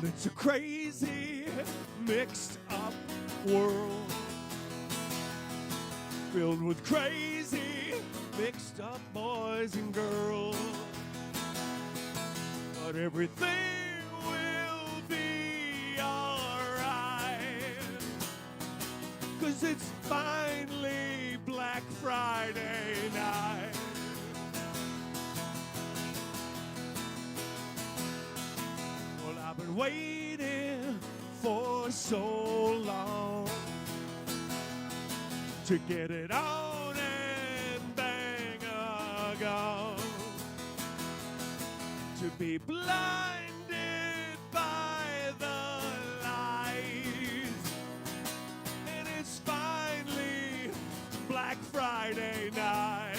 Well, it's a crazy, mixed up world, filled with crazy, mixed up boys and girls. But everything will be alright, 'cause it's finally Black Friday night. Well, I've been waiting for so long to get it on and bang a gong, to be blinded by the lights. And it's finally Black Friday night.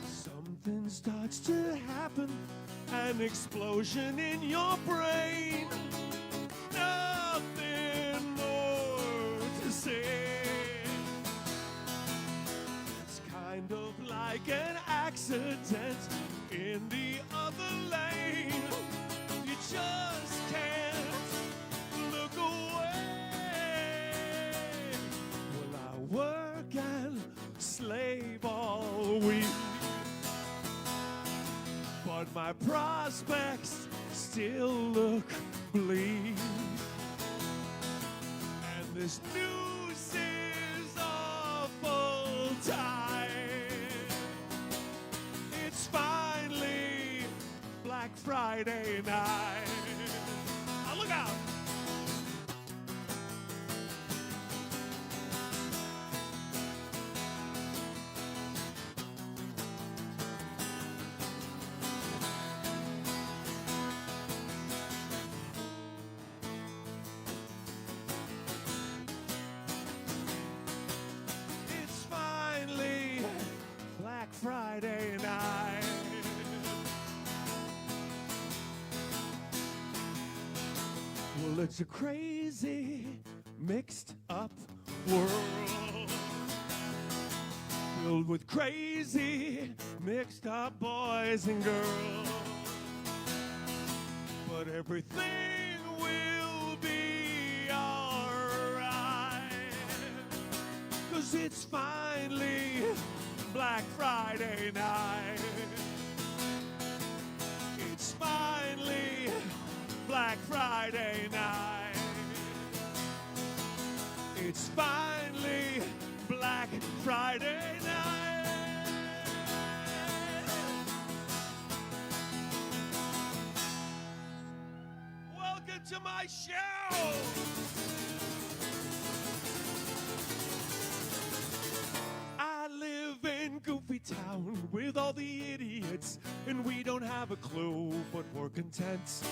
Something starts to happen, an explosion in your brain. Nothing more to say. It's kind of like an accident in the other lane. You just can't look away. Well, I work and slave all week, but my prospects still look bleak. And this news is awful tight. It's finally Black Friday night. Now look out! Black Friday night. Well, it's a crazy, mixed up world, filled with crazy, mixed up boys and girls. But everything will be alright, 'cause it's finally Black Friday night. It's finally Black Friday night. It's finally Black Friday night. Welcome to my show. I live in Goofy Town with all the idiots, and we don't have a clue, but we're content.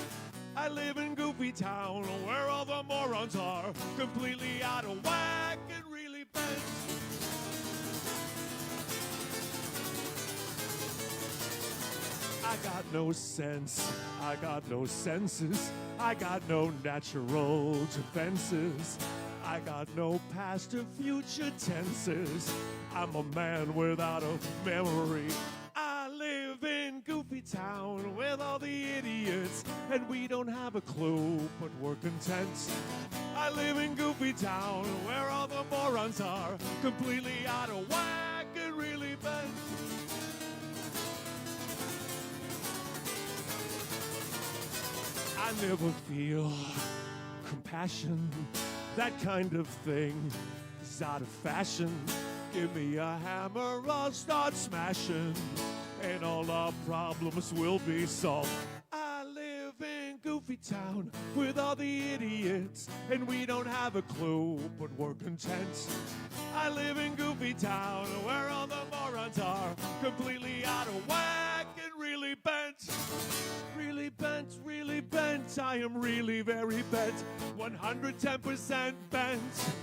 I live in Goofy Town where all the morons are completely out of whack and really bent. I got no sense, I got no senses, I got no natural defenses, I got no past or future tenses. I'm a man without a memory. I live in Goofy Town with all the idiots, and we don't have a clue, but we're content. I live in Goofy Town where all the morons are completely out of whack and really bent. I never feel compassion. That kind of thing is out of fashion. Give me a hammer, I'll start smashing, and all our problems will be solved. I live in Goofy Town with all the idiots, and we don't have a clue, but we're content. I live in Goofy Town where all the morons are completely out of whack and really bent. Really bent, really bent. I am really very bent, 110% bent.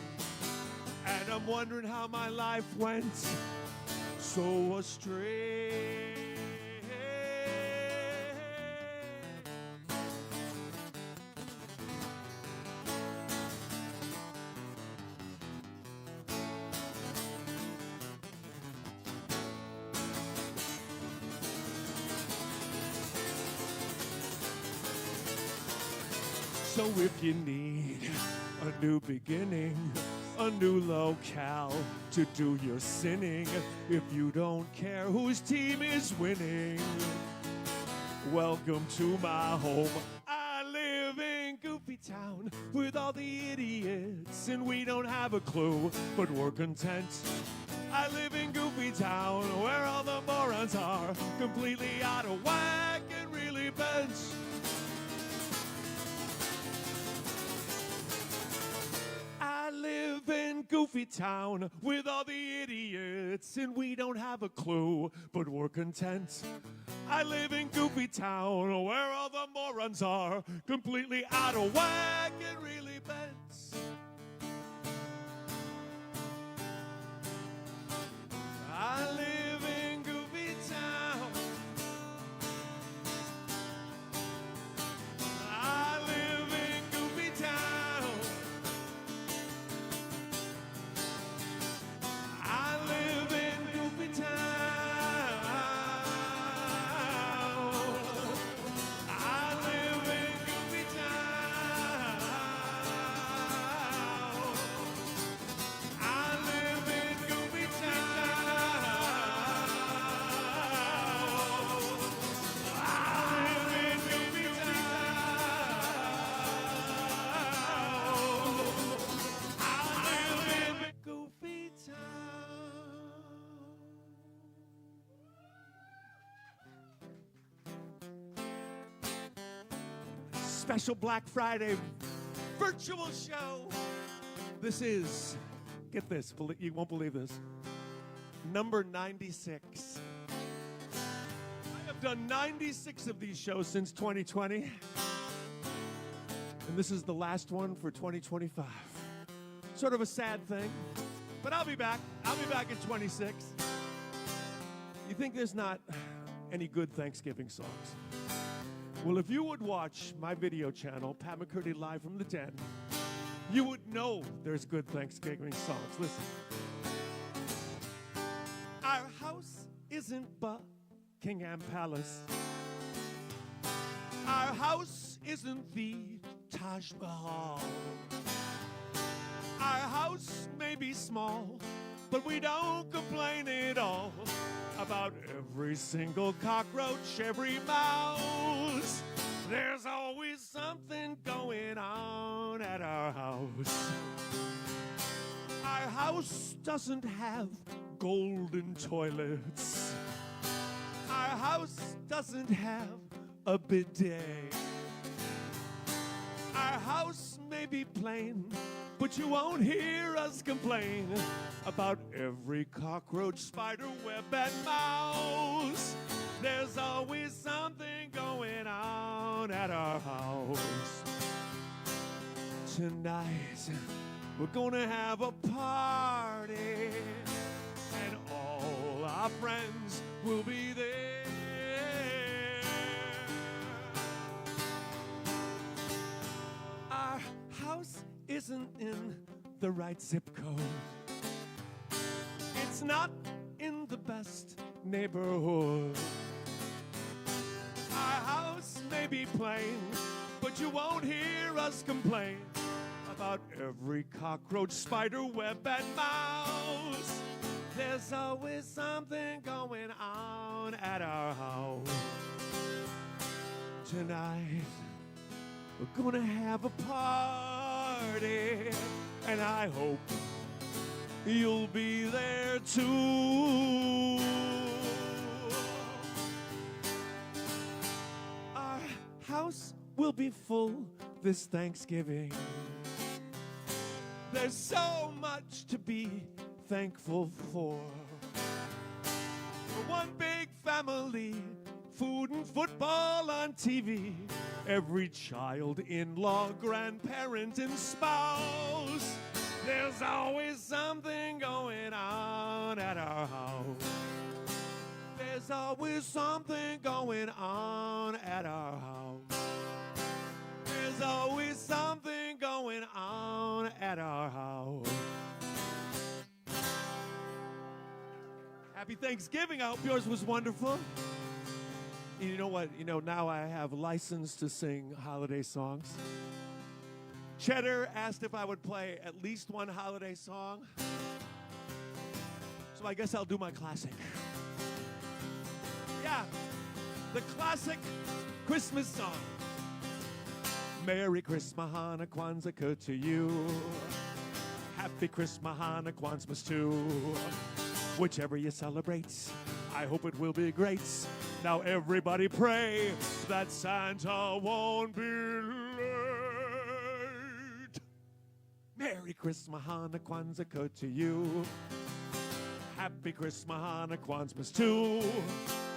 And I'm wondering how my life went so astray. So if you need a new beginning, a new locale to do your sinning, if you don't care whose team is winning, welcome to my home. I live in Goofy Town with all the idiots, and we don't have a clue, but we're content. I live in Goofy Town where all the morons are completely out of whack and really bent. I live in Goofy Town with all the idiots, and we don't have a clue, but we're content. I live in Goofy Town where all the morons are completely out of whack and really bent. I live in Goofy Town. I live in Goofy Town. I live in Goofy Town. I live in Goofy Town. I live in Goofy Town. Special Black Friday virtual show. This is, get this, you won't believe this, number 96. I have done 96 of these shows since 2020, and this is the last one for 2025. Sort of a sad thing, but I'll be back. I'll be back in 26. You think there's not any good Thanksgiving songs? Well, if you would watch my video channel, Pat McCurdy Live from the Den, you would know there's good Thanksgiving songs. Listen. Our house isn't Buckingham Palace. Our house isn't the Taj Mahal. Our house may be small, but we don't complain at all about every single cockroach, every mouse. There's always something going on at our house. Our house doesn't have golden toilets. Our house doesn't have a bidet. Our house may be plain, but you won't hear us complain about every cockroach, spider web, and mouse. There's always something going on at our house. Tonight, we're gonna have a party, and all our friends will be there. Our house isn't in the right zip code. It's not in the best neighborhood. Our house may be plain, but you won't hear us complain about every cockroach, spider web, and mouse. There's always something going on at our house. Tonight, we're gonna have a party, and I hope you'll be there too. Our house will be full this Thanksgiving. There's so much to be thankful for. We're one big family, food and football on TV. Every child, in-law, grandparent, and spouse. There's always something going on at our house. There's always something going on at our house. There's always something going on at our house. Happy Thanksgiving. I hope yours was wonderful. You know what? You know, now I have license to sing holiday songs. Cheddar asked if I would play at least one holiday song. So I guess I'll do my classic. Yeah, the classic Christmas song. Merry Christmahanukwanzaa to you. Happy Christmahanukwanzaa too. Whichever you celebrate, I hope it will be great. Now everybody pray that Santa won't be late. Merry Christmahanukwanzaa to you. Happy Christmahanukwanzaa too.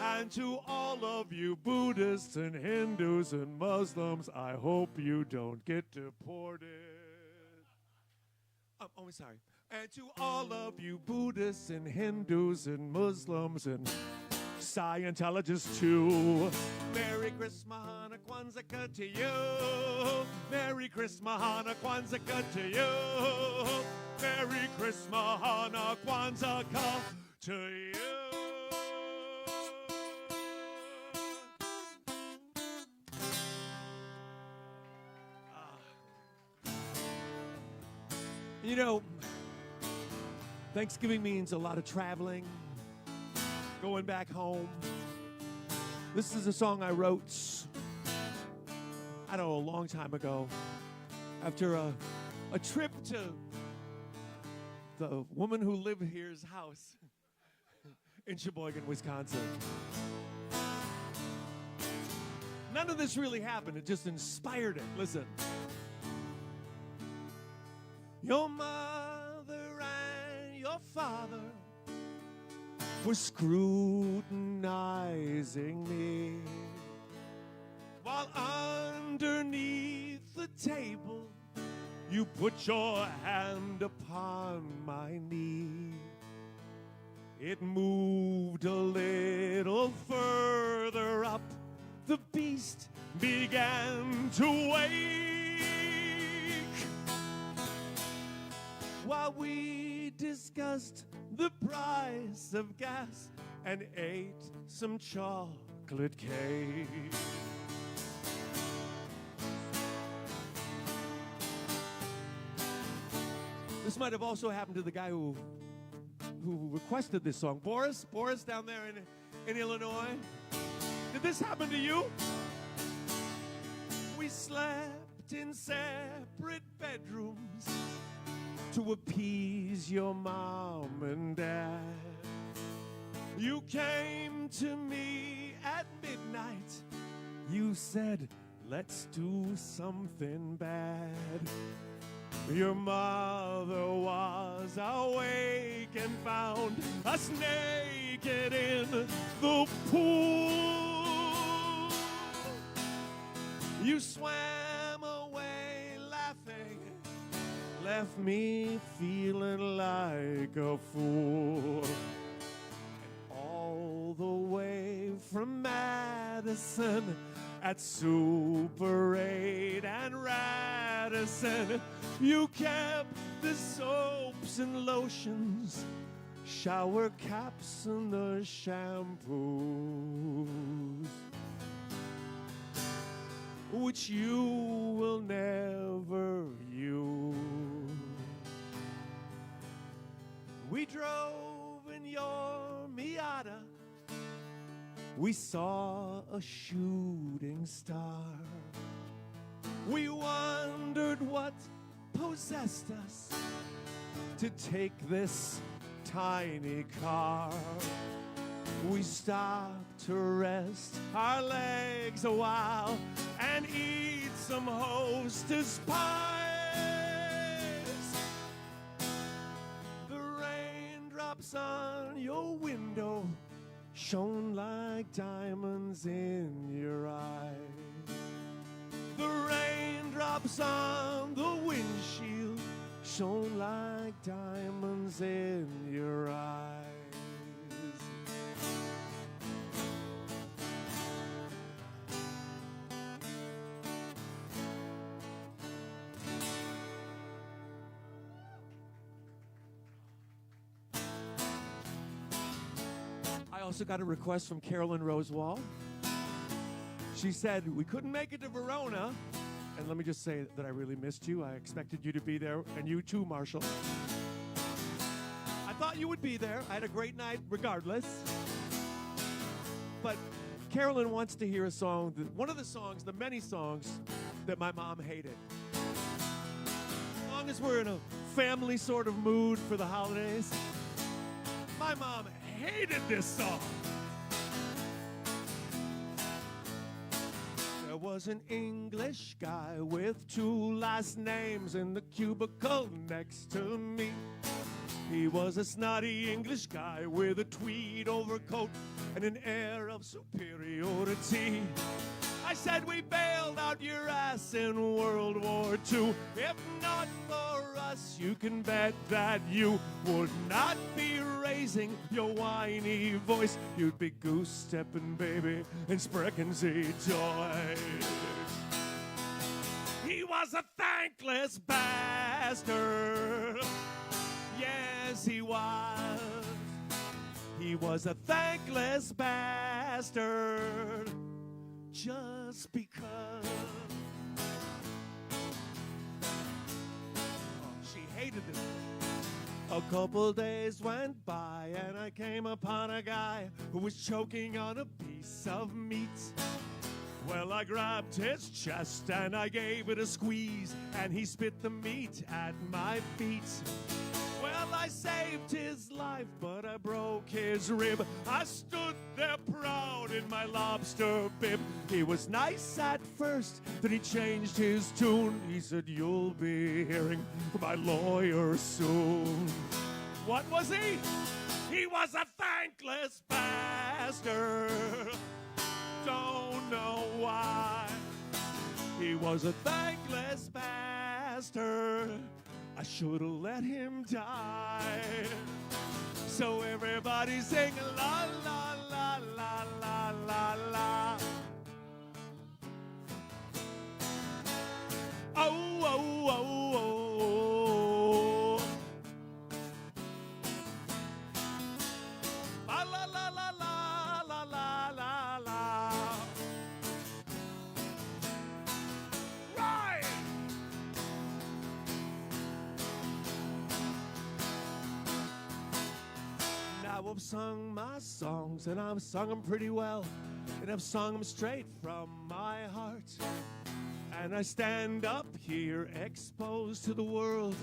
And to all of you Buddhists and Hindus and Muslims, I hope you don't get deported. Oh, sorry. And to all of you Buddhists and Hindus and Muslims and Scientologists too, Merry Christmahanukwanzaa to you. Merry Christmahanukwanzaa to you. Merry Christmahanukwanzaa to you. You know, Thanksgiving means a lot of traveling, going back home. This is a song I wrote, I don't know, a long time ago, after a trip to the woman who lived here's house in Sheboygan, Wisconsin. None of this really happened. It just inspired it. Listen. Your mother and your father were scrutinizing me while underneath the table you put your hand upon my knee. It moved a little further up. The beast began to wake while we discussed the price of gas and ate some chocolate cake. This might have also happened to the guy who requested this song. Boris down there in Illinois. Did this happen to you? We slept in separate bedrooms to appease your mom and dad. You came to me at midnight. You said, let's do something bad. Your mother was awake and found us naked in the pool. You swam away laughing, left me feeling like a fool. And all the way from Madison at Super 8 and Radisson, you kept the soaps and lotions, shower caps and the shampoos, which you will never use. We drove in your Miata. We saw a shooting star. We wondered what possessed us to take this tiny car. We stopped to rest our legs a while and eat some Hostess pies. The raindrops on your window shone like diamonds in your eyes. The raindrops on the windshield shone like diamonds in your eyes. I also got a request from Carolyn Rosewall. She said, we couldn't make it to Verona, And let me just say that I really missed you. I expected you to be there, and you too, Marshall. I thought you would be there. I had a great night regardless. But Carolyn wants to hear a song, one of the songs, the many songs that my mom hated. As long as we're in a family sort of mood for the holidays, my mom hated this song. There was an English guy with 2 last names in the cubicle next to me. He was a snotty English guy with a tweed overcoat and an air of superiority. I said, we bailed out your ass in World War II. If not for us, you can bet that you would not be raising your whiny voice. You'd be goose-stepping, baby, and sprechen Sie Deutsch. He was a thankless bastard. Yes, he was. He was a thankless bastard. Just because. Oh, she hated it. A couple days went by and I came upon a guy who was choking on a piece of meat. Well, I grabbed his chest and I gave it a squeeze, and he spit the meat at my feet. Well, I saved his life, but I broke his rib. I stood there proud in my lobster bib. He was nice at first, then he changed his tune. He said, you'll be hearing from my lawyer soon. What was he? He was a thankless bastard. Don't know why. He was a thankless bastard. I should have let him die. So everybody sing la la la la la la la. Oh, oh, oh, oh. La la la la la la la la la. Right. I've sung my songs, and I've sung them pretty well, and I've sung them straight from my heart. And I stand up here exposed to the world,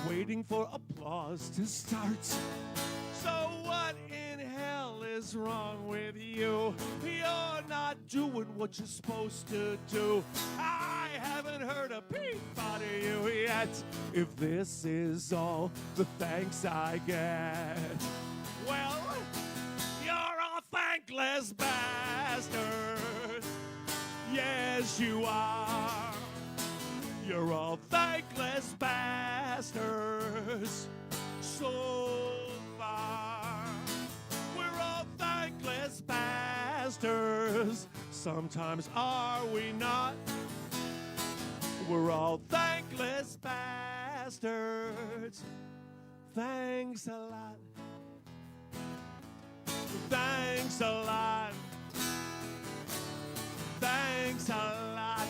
waiting for applause to start. So what in hell is wrong with you? You're not doing what you're supposed to do. I haven't heard a peep out of you yet. If this is all the thanks I get, well, you're a thankless bastard. Yes, you are. You're all thankless bastards. So far, we're all thankless bastards. Sometimes are we not? We're all thankless bastards. Thanks a lot. Thanks a lot. Thanks a lot.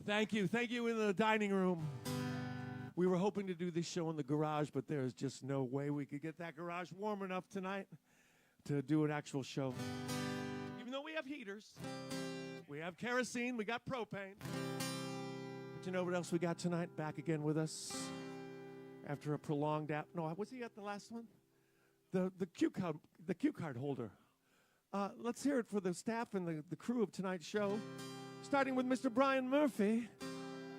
Thank you. Thank you in the dining room. We were hoping to do this show in the garage, but there's just no way we could get that garage warm enough tonight to do an actual show. Even though we have heaters, we have kerosene, we got propane. But you know what else we got tonight? Back again with us after a prolonged no, was he at the last one? The cue card holder. Let's hear it for the staff and the crew of tonight's show, starting with Mr. Brian Murphy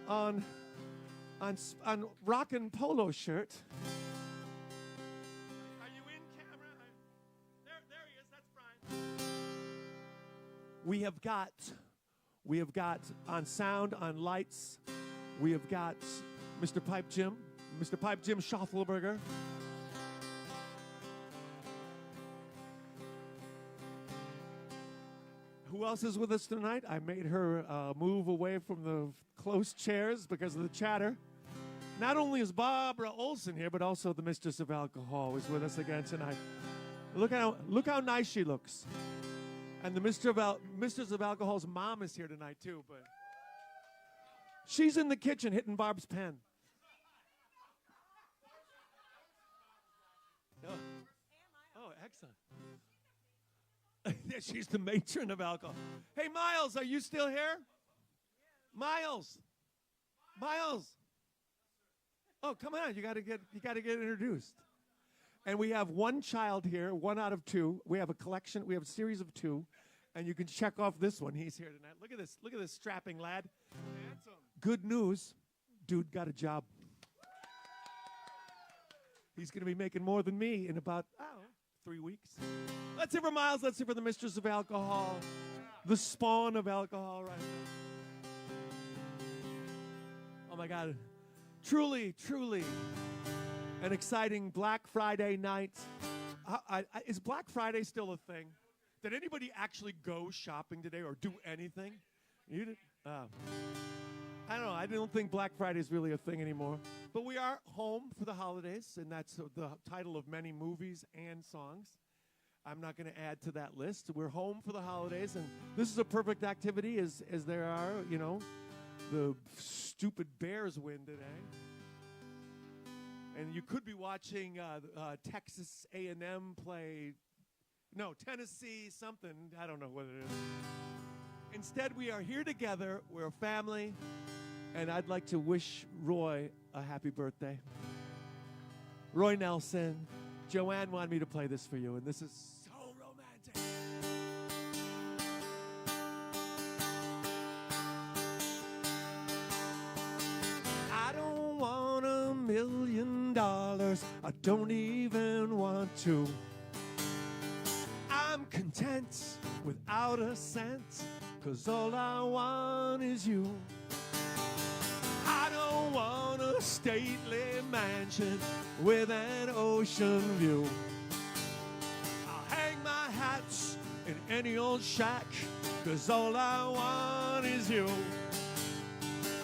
on rockin' polo shirt. We have got on sound, on lights, we have got Mr. Pipe Jim Schoffelberger. Who else is with us tonight? I made her move away from the close chairs because of the chatter. Not only is Barbara Olson here, but also the Mistress of Alcohol is with us again tonight. Look how nice she looks. And the Mistress of Alcohol's mom is here tonight too, but she's in the kitchen hitting Barb's pen. Oh, excellent. Yeah, she's the matron of alcohol. Hey, Miles, are you still here? Miles. Oh, come on! You got to get introduced. And we have one child here, one out of two. We have a collection. We have a series of two, and you can check off this one. He's here tonight. Look at this. Look at this strapping lad. Handsome. Good news, dude got a job. He's going to be making more than me in about 3 weeks. Let's hear for Miles. Let's hear for the Mistress of Alcohol, the spawn of alcohol, right now. Oh my God. Truly, truly an exciting Black Friday night. Is Black Friday still a thing? Did anybody actually go shopping today or do anything? You did? I don't know. I don't think Black Friday is really a thing anymore. But we are home for the holidays, and that's the title of many movies and songs. I'm not going to add to that list. We're home for the holidays, and this is a perfect activity as there are, the stupid Bears win today. And you could be watching Texas A&M play, Tennessee something. I don't know what it is. Instead, we are here together. We're a family. And I'd like to wish Roy a happy birthday. Roy Nelson. Joanne wanted me to play this for you, and this is so romantic. I don't want $1 million. I don't even want to. I'm content without a cent, 'cause all I want is you. I don't want a stately mansion with an ocean view. I'll hang my hats in any old shack, 'cause all I want is you.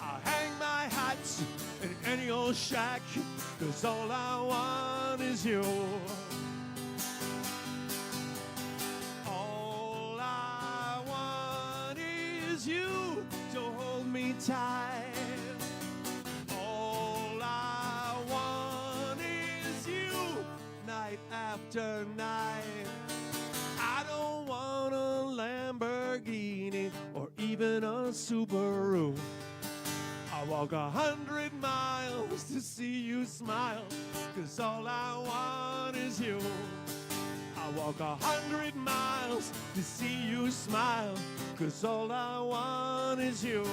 I'll hang my hats in any old shack, 'cause all I want is you. All I want is you to hold me tight. After night, I don't want a Lamborghini or even a Subaru. I walk 100 miles to see you smile, 'cause all I want is you. I walk 100 miles to see you smile, 'cause all I want is you.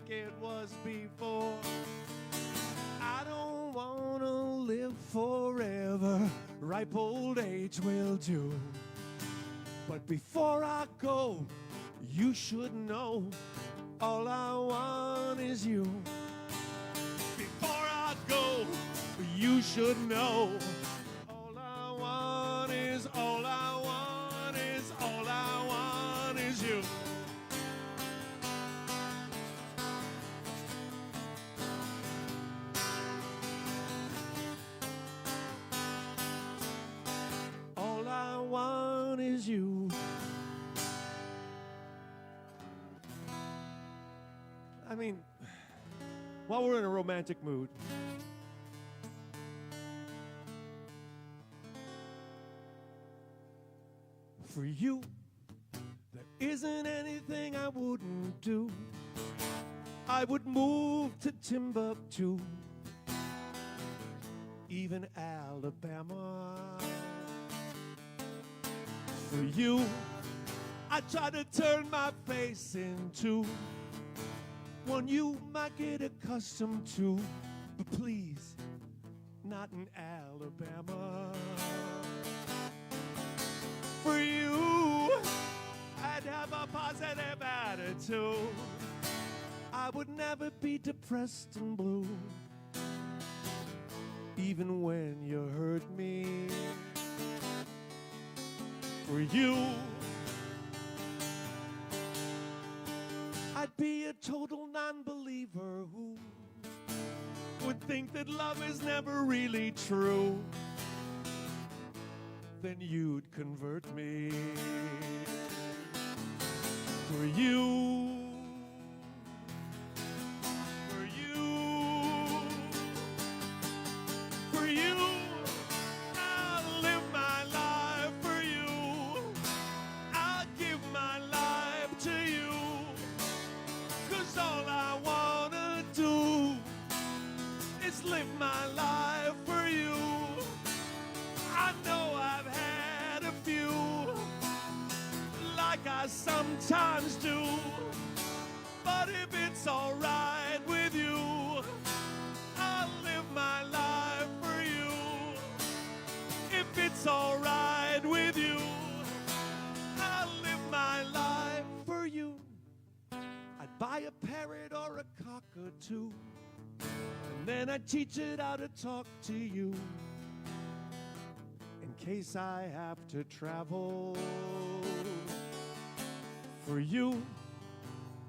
It was before. I don't want to live forever. Ripe old age will do. But before I go, you should know all I want is you. Before I go, you should know all I want is, all I want is, all I want is you. Is you. I mean, while we're in a romantic mood, for you, there isn't anything I wouldn't do. I would move to Timbuktu, even Alabama. For you, I try to turn my face into one you might get accustomed to, but please, not in Alabama. For you, I'd have a positive attitude. I would never be depressed and blue, even when you hurt me. For you, I'd be a total non-believer who would think that love is never really true. Then you'd convert me. For you, I'll live my life for you. I'll give my life to you. 'Cause all I wanna do is live my life for you. I know I've had a few, like I sometimes do. But if it's alright with you, I'll live my life for you. If it's alright with you, I'll live my life for you. I'd buy a parrot or a cockatoo, and then I'd teach it how to talk to you, in case I have to travel. For you,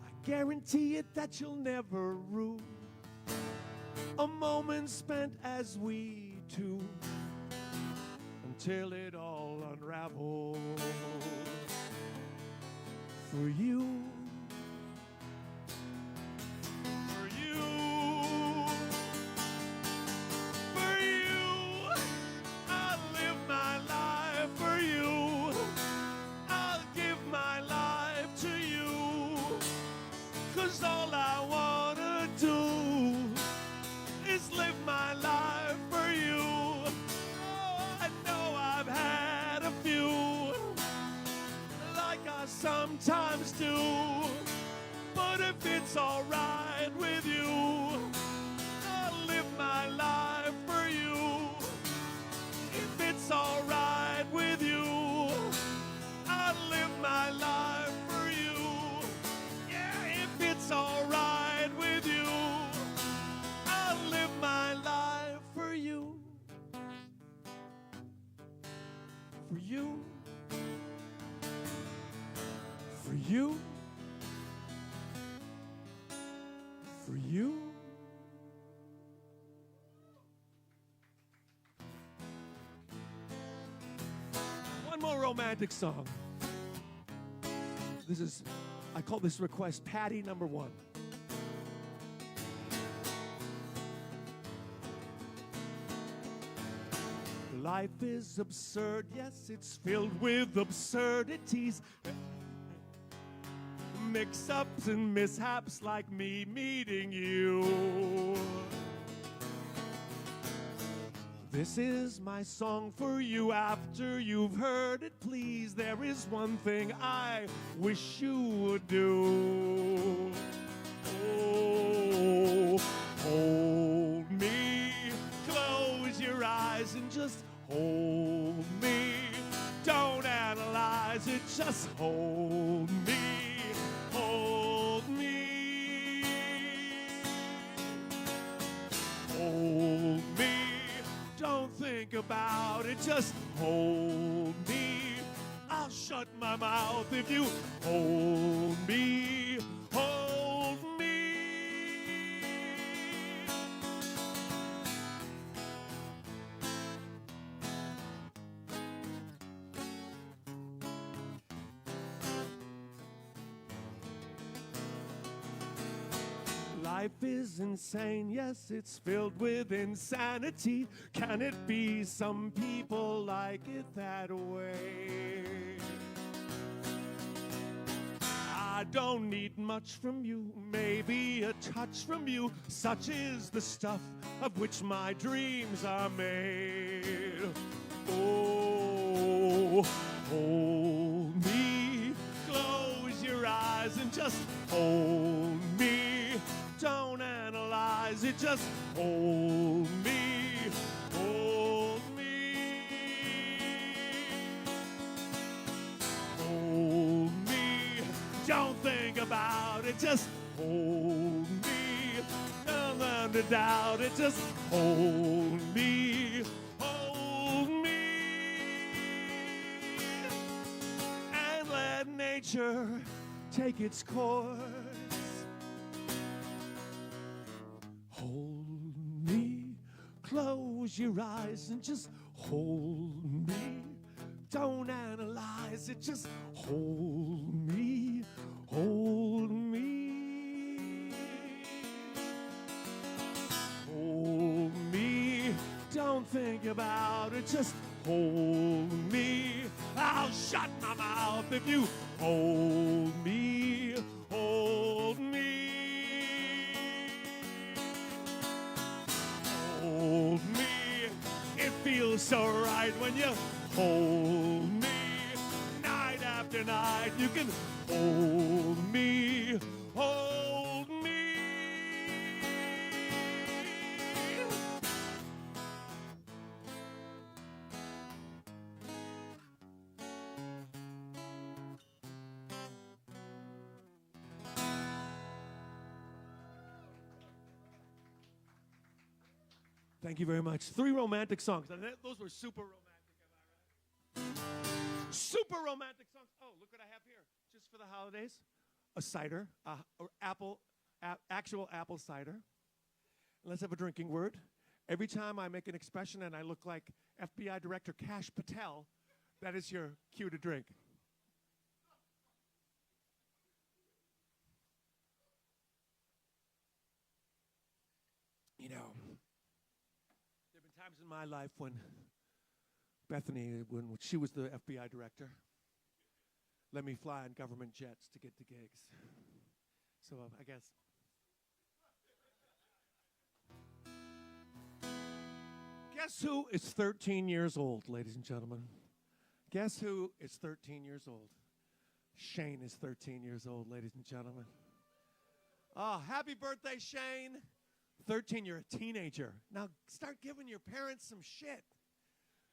I guarantee it that you'll never rue a moment spent as we two, until it all unravels. For you, for you, for you, I'll live my life for you. I'll give my life to you. 'Cause all I wanna do is live my life for you. Oh, I know I've had a few, like I sometimes do. But if it's alright with you, I'll live my life for you. If it's alright with you, I'll live my life for you. Yeah, if it's alright with you, I'll live my life for you. For you. For you. For you. One more romantic song. I call this request Patty number 1. Life is absurd, yes, it's filled with absurdities. Mix-ups and mishaps like me meeting you. This is my song for you. After you've heard it, please, there is one thing I wish you would do. Oh, hold me, close your eyes and just hold me. Don't analyze it, just hold me. Hold me. Hold me. Don't think about it, just hold me. I'll shut my mouth if you hold me. Hold me. Life is insane, yes, it's filled with insanity. Can it be some people like it that way? I don't need much from you, maybe a touch from you. Such is the stuff of which my dreams are made. Oh, hold me, close your eyes and just hold me. just hold me, hold me. Hold me, don't think about it, just hold me. Don't learn to doubt it, just hold me, hold me. And let nature take its course. Hold me, close your eyes and just hold me. Don't analyze it, just hold me, hold me. Hold me, don't think about it, just hold me. I'll shut my mouth if you hold me, hold me. Hold me, it feels so right when you hold me. Night after night you can hold me, hold me. Thank you very much. 3 romantic songs. Those were super romantic, am I right? Super romantic songs. Oh, look what I have here. Just for the holidays. A cider, or actual apple cider. And let's have a drinking word. Every time I make an expression and I look like FBI Director Kash Patel, that is your cue to drink. You know, there have been times in my life when Bethany, when she was the FBI director, let me fly on government jets to get to gigs. So I guess. Guess who is 13 years old, ladies and gentlemen? Guess who is 13 years old? Shane is 13 years old, ladies and gentlemen. Oh, happy birthday, Shane. 13, you're a teenager. Now start giving your parents some shit.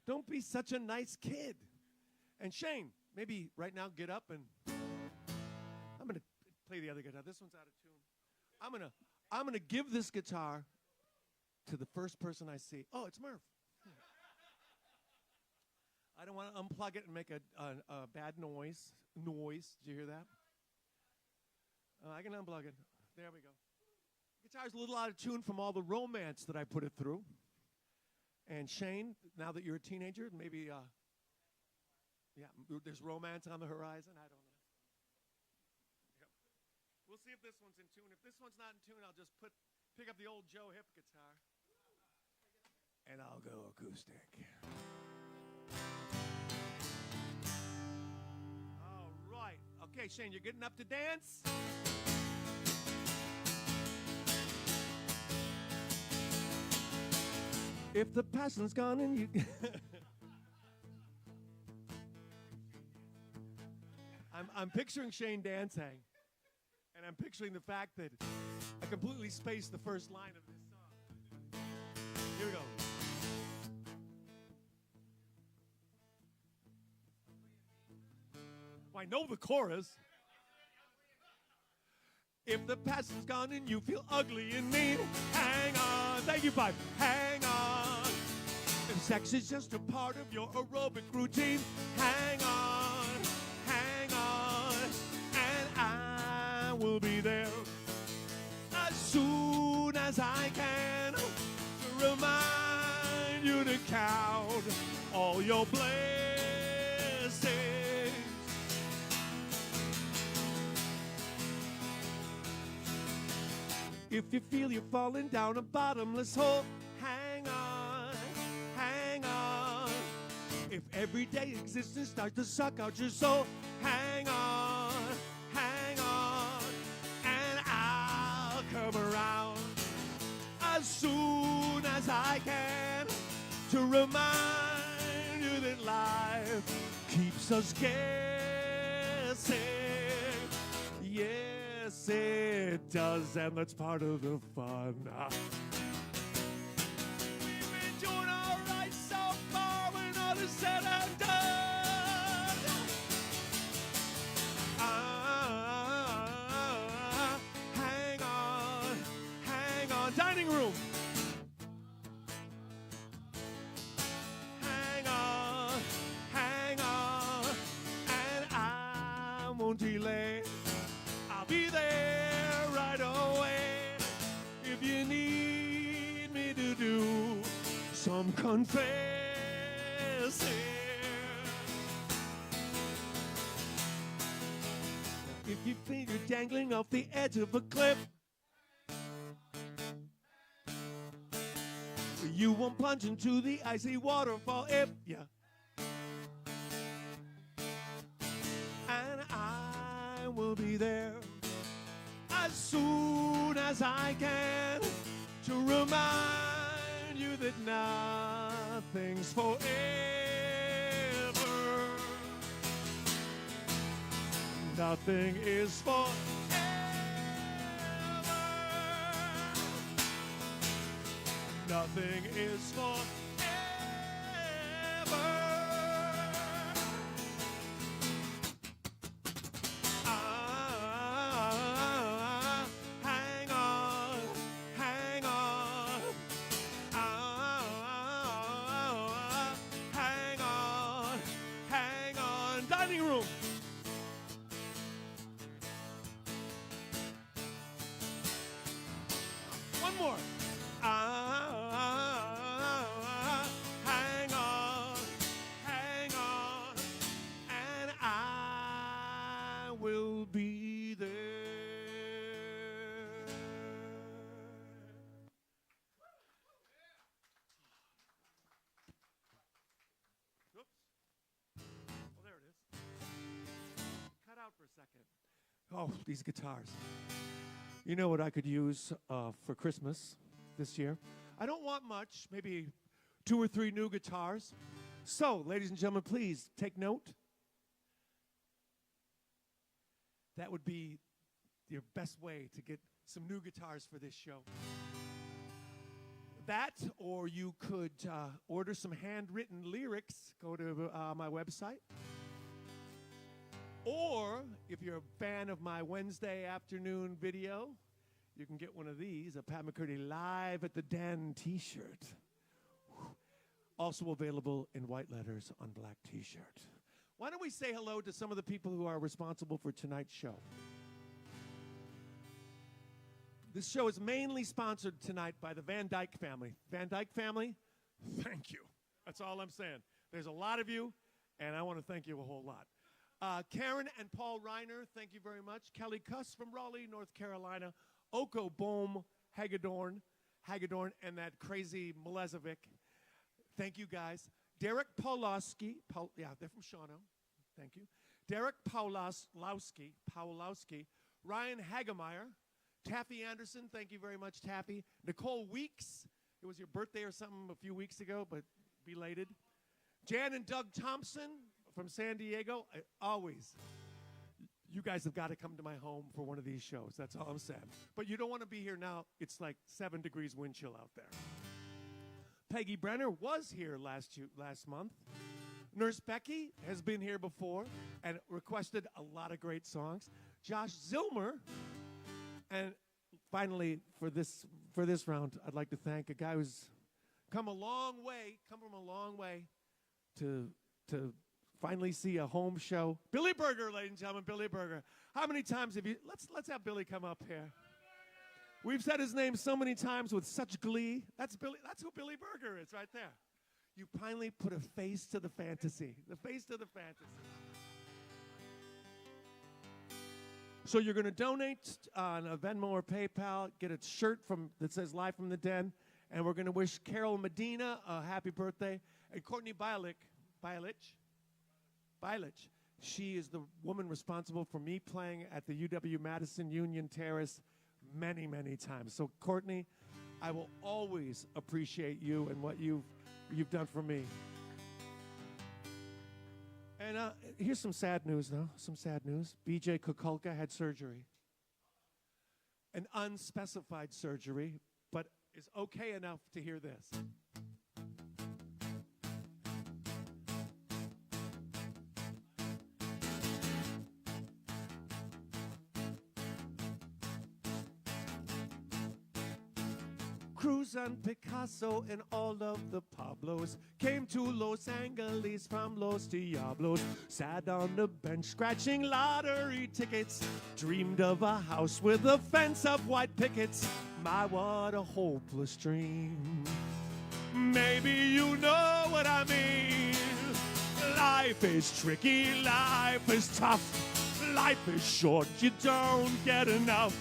Don't be such a nice kid. And Shane, maybe right now get up and I'm going to play the other guitar. This one's out of tune. I'm going to give this guitar to the first person I see. Oh, it's Murph. I don't want to unplug it and make a bad noise. Did you hear that? I can unplug it. There we go. Guitar's a little out of tune from all the romance that I put it through. And Shane, now that you're a teenager, maybe, there's romance on the horizon. I don't know. Yep. We'll see if this one's in tune. If this one's not in tune, I'll just pick up the old Joe Hip guitar, and I'll go acoustic. All right. Okay, Shane, you're getting up to dance? If the passion's gone and you... I'm picturing Shane dancing, and I'm picturing the fact that I completely spaced the first line of this song. Here we go. Well, I know the chorus. If the passion's gone and you feel ugly and mean, hang on. Thank you, Pipe. Hang on. If sex is just a part of your aerobic routine, hang on. Hang on. And I will be there as soon as I can to remind you to count all your blessings. If you feel you're falling down a bottomless hole, hang on, hang on. If everyday existence starts to suck out your soul, hang on, hang on. And I'll come around as soon as I can to remind you that life keeps us guessing. Yes, Yes, it does, and that's part of the fun. We've been doing all right so far when all is said and done. Hang on, dining room. Hang on, and I won't delay. I'll be there right away if you need me to do some confessing. If you think you're dangling off the edge of a cliff, you won't plunge into the icy waterfall if you. And I will be there as soon as I can to remind you that nothing's forever. Nothing is forever. Nothing is forever. Hang on. Hang on. Dining room. One more. Hang on, and I will be there. Oops. Oh, there it is. Cut out for a second. Oh, these guitars. You know what I could use for Christmas this year? I don't want much, maybe 2 or 3 new guitars. So, ladies and gentlemen, please take note. That would be your best way to get some new guitars for this show. That, or you could order some handwritten lyrics. Go to my website. Or, if you're a fan of my Wednesday afternoon video, you can get one of these, a Pat McCurdy Live at the Den t-shirt. Also available in white letters on black t-shirt. Why don't we say hello to some of the people who are responsible for tonight's show? This show is mainly sponsored tonight by the Van Dyke family. Van Dyke family, thank you. That's all I'm saying. There's a lot of you, and I want to thank you a whole lot. Karen and Paul Reiner, thank you very much. Kelly Cuss from Raleigh, North Carolina. Oko Bohm, Hagedorn, and that crazy Milezovic. Thank you, guys. Derek Pawlowski, they're from Shawano. Thank you. Derek Pawlowski, Ryan Hagemeyer, Taffy Anderson, thank you very much, Taffy. Nicole Weeks, it was your birthday or something a few weeks ago, but belated. Jan and Doug Thompson from San Diego, always. You guys have got to come to my home for one of these shows. That's all I'm saying. But you don't want to be here now. It's like 7 degrees wind chill out there. Peggy Brenner was here last month. Nurse Becky has been here before and requested a lot of great songs. Josh Zilmer. And finally, for this round, I'd like to thank a guy who's come from a long way to finally see a home show. Billy Berger, ladies and gentlemen, Billy Berger. How many times have you, let's have Billy come up here. We've said his name so many times with such glee. That's Billy. That's who Billy Berger is right there. You finally put a face to the fantasy. The face to the fantasy. So you're going to donate on a Venmo or PayPal, get a shirt that says Live from the Den, and we're going to wish Carol Medina a happy birthday. And Courtney Bielich, she is the woman responsible for me playing at the UW-Madison Union Terrace many, many times. So, Courtney, I will always appreciate you and what you've done for me. And here's some sad news, though. Some sad news. B.J. Kukulka had surgery. an unspecified surgery, but is okay enough to hear this. Cruz and Picasso and all of the Pablos came to Los Angeles from Los Diablos, sat on the bench scratching lottery tickets, dreamed of a house with a fence of white pickets. My, what a hopeless dream. Maybe you know what I mean. Life is tricky, life is tough, life is short, you don't get enough.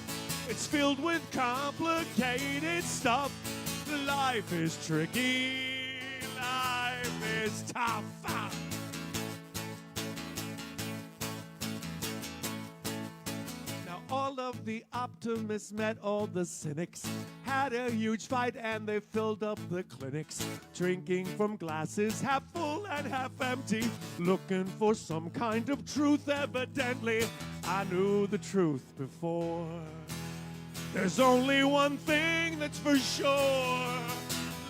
It's filled with complicated stuff. Life is tricky, life is tough. Now all of the optimists met all the cynics, had a huge fight and they filled up the clinics, drinking from glasses half full and half empty, looking for some kind of truth evidently. I knew the truth before. There's only one thing that's for sure.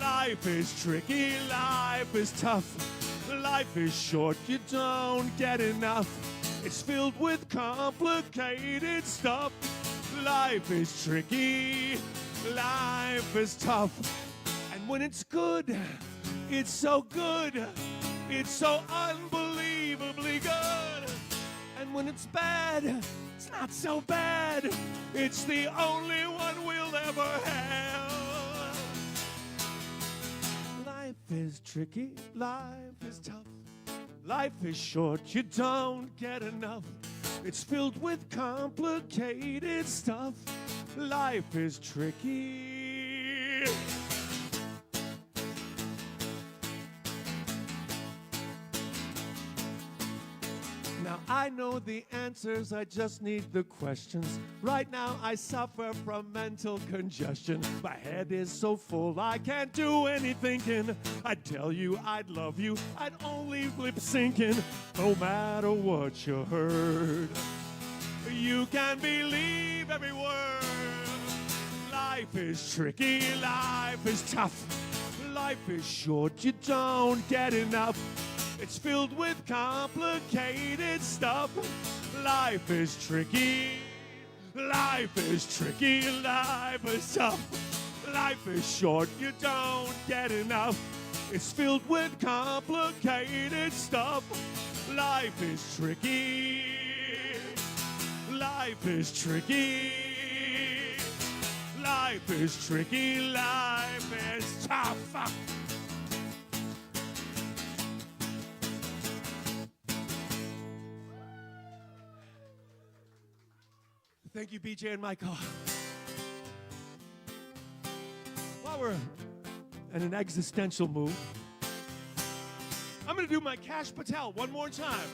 Life is tricky, life is tough, life is short, you don't get enough. It's filled with complicated stuff. Life is tricky, life is tough. And when it's good, it's so good, it's so unbelievably good. And when it's bad, it's not so bad, it's the only one we'll ever have. Life is tricky, life is tough, life is short, you don't get enough. It's filled with complicated stuff. Life is tricky. Now I know the answers, I just need the questions. Right now I suffer from mental congestion. My head is so full I can't do any thinking. I'd tell you I'd love you, I'd only lip syncing. No matter what you heard, you can believe every word. Life is tricky, life is tough, life is short, you don't get enough. It's filled with complicated stuff. Life is tricky, life is tricky, life is tough, life is short, you don't get enough. It's filled with complicated stuff. Life is tricky, life is tricky, life is tricky, life is tough. Thank you, BJ and Michael. While we're in an existential mood, I'm going to do my Cash Patel one more time.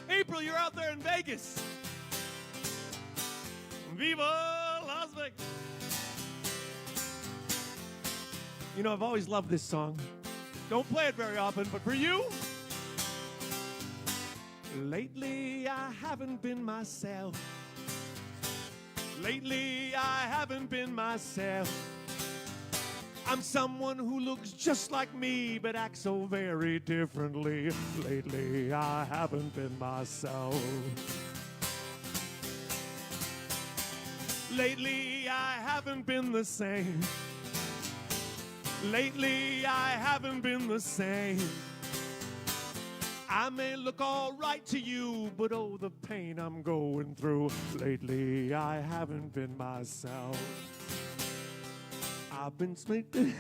April, you're out there in Vegas. Viva Las Vegas. You know, I've always loved this song. Don't play it very often, but for you, lately I haven't been myself. Lately I haven't been myself. I'm someone who looks just like me, but acts so very differently. Lately I haven't been myself. Lately I haven't been the same. Lately I haven't been the same. I may look all right to you, but oh, the pain I'm going through. Lately I haven't been myself. I've been sleeping.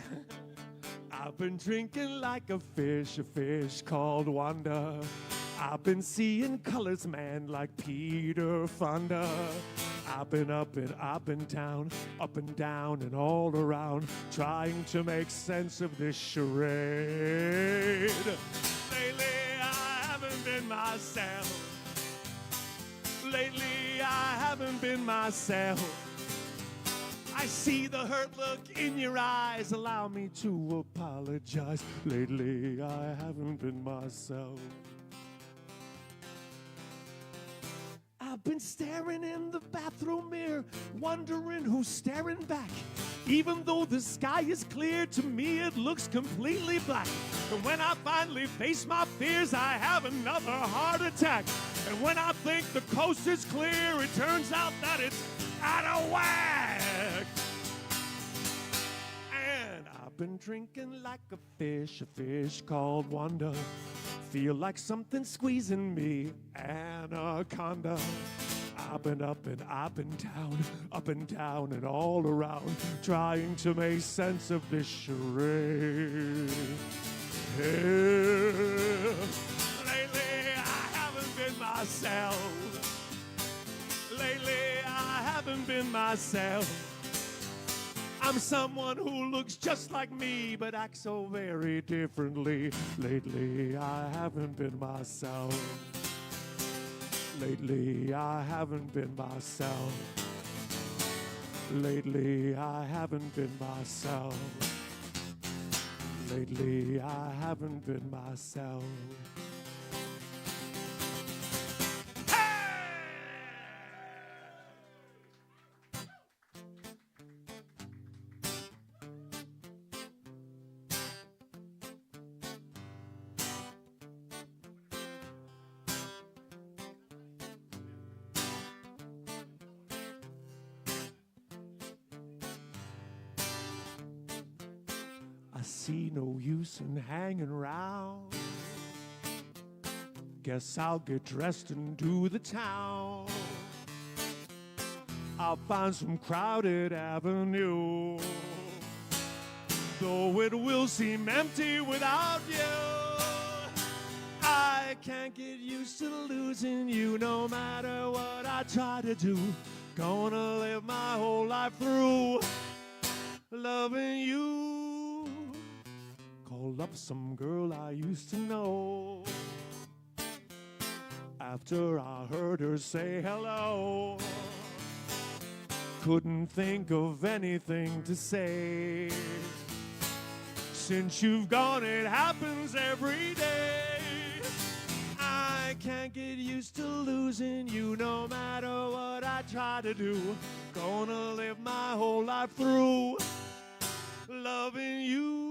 I've been drinking like a fish called Wanda. I've been seeing colors, man, like Peter Fonda. I've been up and I've been down, up and down and all around, trying to make sense of this charade. Lately I haven't been myself. Lately I haven't been myself. I see the hurt look in your eyes, allow me to apologize. Lately I haven't been myself. I've been staring in the bathroom mirror, wondering who's staring back. Even though the sky is clear, to me it looks completely black. And when I finally face my fears, I have another heart attack. And when I think the coast is clear, it turns out that it's out of whack. And I've been drinking like a fish called Wanda. Feel like something squeezing me, anaconda. I've been up and down and all around, trying to make sense of this charade. Lately I haven't been myself. I'm someone who looks just like me, but acts so very differently. Lately I haven't been myself. Lately I haven't been myself. Lately I haven't been myself. Lately I haven't been myself. I see no use in hanging around. Guess I'll get dressed and do the town. I'll find some crowded avenue, though it will seem empty without you. I can't get used to losing you no matter what I try to do. Gonna live my whole life through loving you. Called up some girl I used to know after I heard her say hello. Couldn't think of anything to say. Since you've gone, it happens every day. I can't get used to losing you no matter what I try to do. Gonna live my whole life through loving you.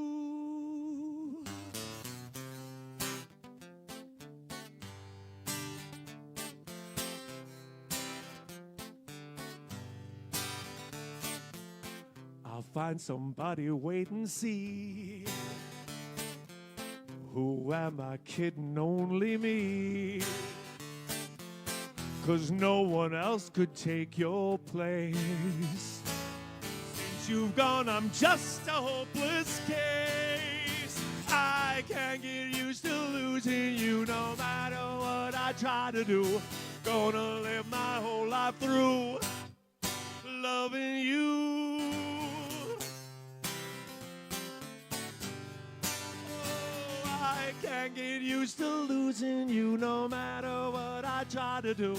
I'll find somebody, wait and see. Who am I kidding? Only me. 'Cause no one else could take your place. Since you've gone, I'm just a hopeless case. I can't get used to losing you no matter what I try to do. Gonna live my whole life through loving you. I can't get used to losing you no matter what I try to do.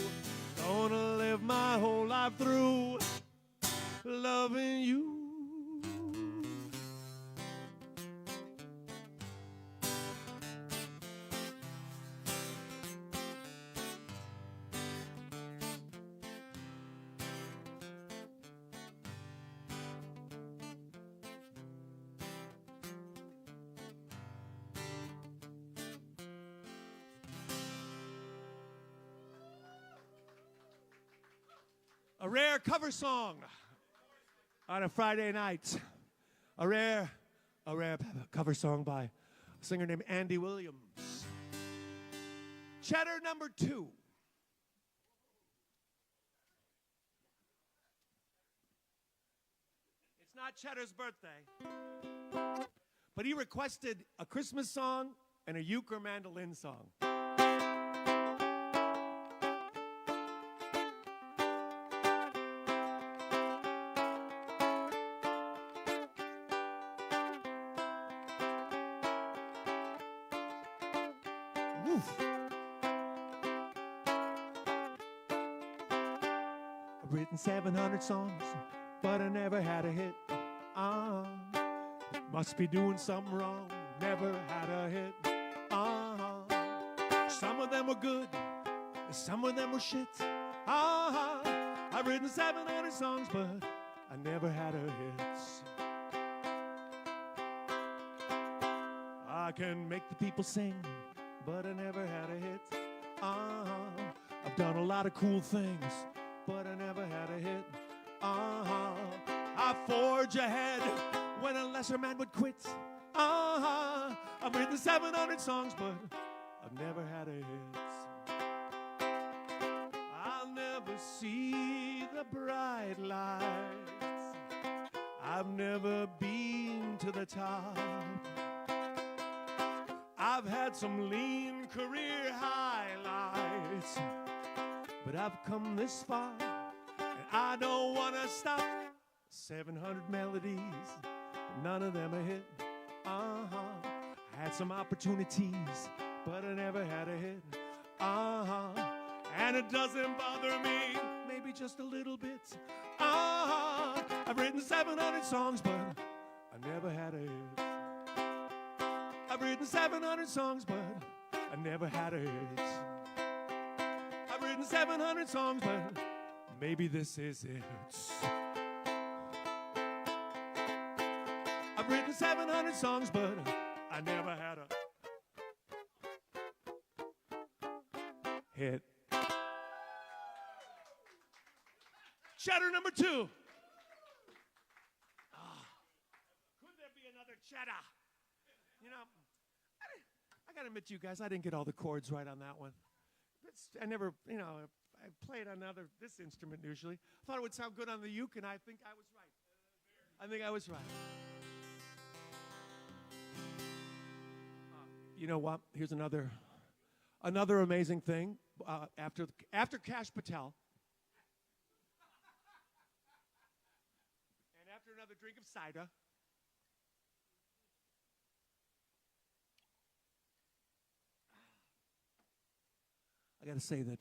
Gonna live my whole life through loving you. A rare cover song on a Friday night. A rare cover song by a singer named Andy Williams. Cheddar number 2. It's not Cheddar's birthday, but he requested a Christmas song and a euchre mandolin song. I've written 700 songs, but I never had a hit. Must be doing something wrong, never had a hit. Some of them were good, some of them were shit. I've written 700 songs, but I never had a hit. I can make the people sing, but I never had a hit. I've done a lot of cool things, but I never had a hit. I forge ahead when a lesser man would quit. I've written 700 songs, but I've never had a hit. I'll never see the bright lights. I've never been to the top. I've had some lean career highlights, but I've come this far, and I don't want to stop. 700 melodies, none of them a hit. I had some opportunities, but I never had a hit. And it doesn't bother me, maybe just a little bit. I've written 700 songs, but I never had a hit. I've written 700 songs, but I never had a hit. I've written 700 songs, but maybe this is it. I've written 700 songs, but I never had a hit. Cheddar number 2. Could there be another cheddar? You know, I gotta admit to you guys, I didn't get all the chords right on that one. I never, I played on this instrument usually. I thought it would sound good on the uke, and I think I was right. You know what? Here's another amazing thing. After Kash Patel, and after another drink of cider, I got to say that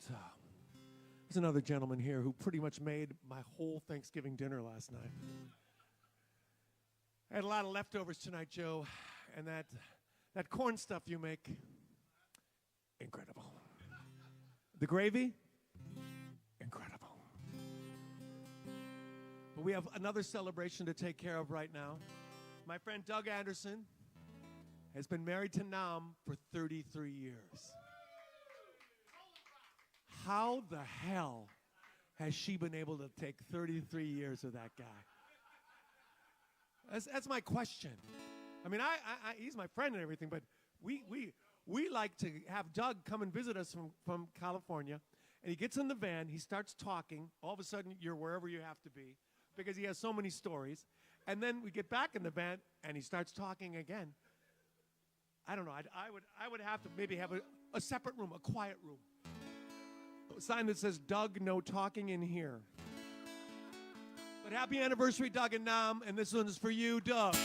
there's another gentleman here who pretty much made my whole Thanksgiving dinner last night. I had a lot of leftovers tonight, Joe, and that corn stuff you make, incredible. The gravy, incredible. But we have another celebration to take care of right now. My friend Doug Anderson has been married to Nam for 33 years. How the hell has she been able to take 33 years of that guy? That's my question. I mean, he's my friend and everything, but we like to have Doug come and visit us from California, and he gets in the van, he starts talking, all of a sudden you're wherever you have to be, because he has so many stories, and then we get back in the van, and he starts talking again. I don't know, I would have to maybe have a separate room, a quiet room. A sign that says, Doug, no talking in here. But happy anniversary, Doug and Nam, and this one is for you, Doug.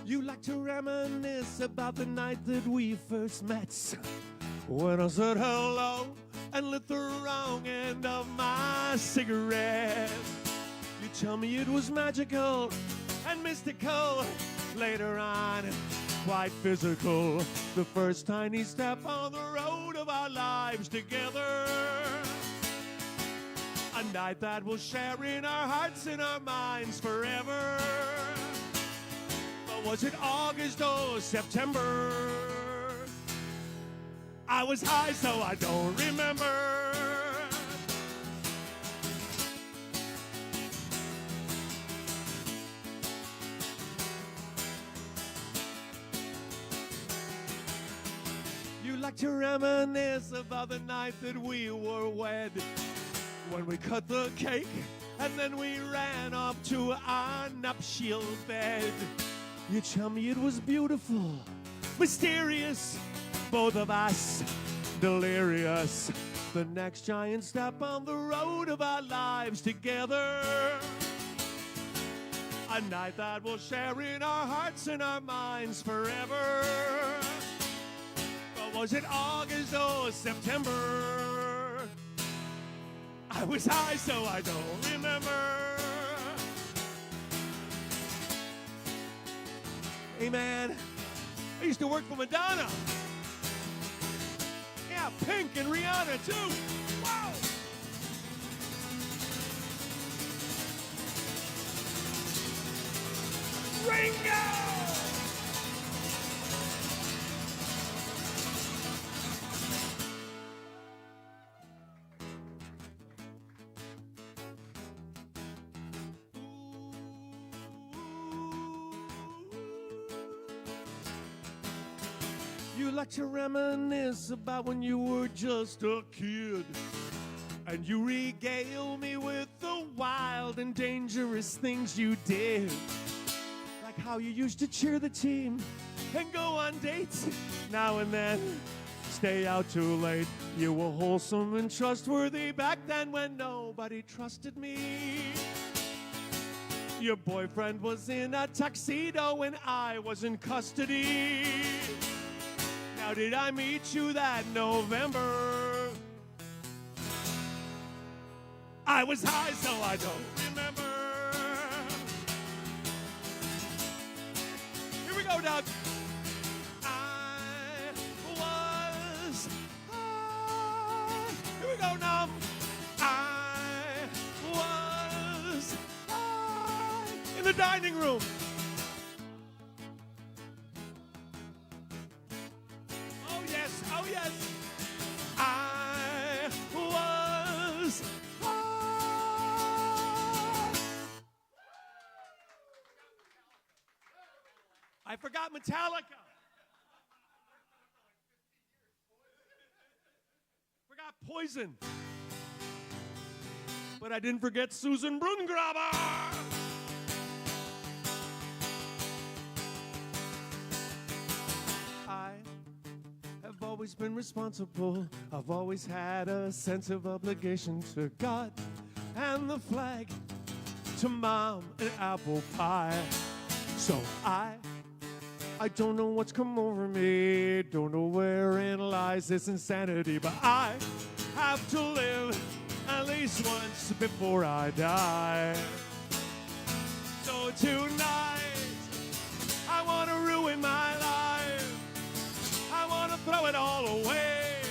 You like to reminisce about the night that we first met, when I said hello and lit the wrong end of my cigarette. You tell me it was magical and mystical, later on quite physical, the first tiny step on the road of our lives together. A night that we'll share in our hearts and our minds forever. But was it August or September? I was high, so I don't remember. You like to reminisce about the night that we were wed, when we cut the cake and then we ran off to our nuptial bed. You tell me it was beautiful, mysterious, both of us delirious, the next giant step on the road of our lives together. A night that we'll share in our hearts and our minds forever. But was it August or September? I was high, so I don't remember. Hey, man, I used to work for Madonna. Yeah, Pink and Rihanna, too. Wow. Ringo! You like to reminisce about when you were just a kid, and you regale me with the wild and dangerous things you did, like how you used to cheer the team and go on dates now and then, stay out too late. You were wholesome and trustworthy back then when nobody trusted me. Your boyfriend was in a tuxedo and I was in custody. Now did I meet you that November? I was high, so I don't remember. Here we go, Doug. I was high. Here we go, Nom. I was high in the dining room. Oh, yes. I was high. I forgot Metallica. Forgot Poison. But I didn't forget Susan Brungraber. I've always been responsible. I've always had a sense of obligation to God and the flag, to Mom and apple pie. So I don't know what's come over me. Don't know wherein lies this insanity, but I have to live at least once before I die. So tonight I want to ruin my life. I want to throw it all away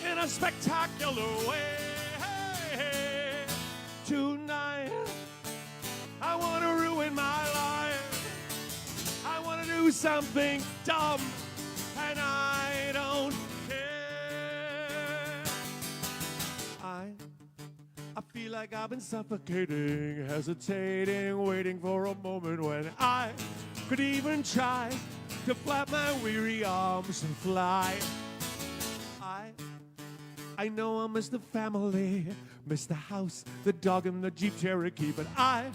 in a spectacular way. Hey, tonight, I want to ruin my life. I want to do something dumb, and I don't care. I feel like I've been suffocating, hesitating, waiting for a moment when I could even try to flap my weary arms and fly. I know I miss the family, miss the house, the dog, and the Jeep Cherokee, but I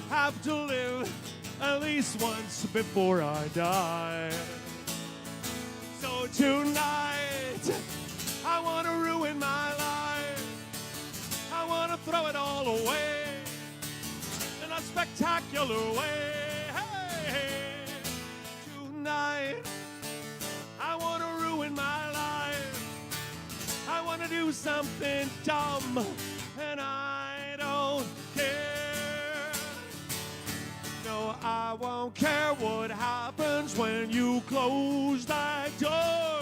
have to live at least once before I die. So tonight, I want to ruin my life. I want to throw it all away in a spectacular way. Hey, tonight, I want to ruin my life. I want to do something dumb, and I don't care. No, I won't care what happens when you close that door.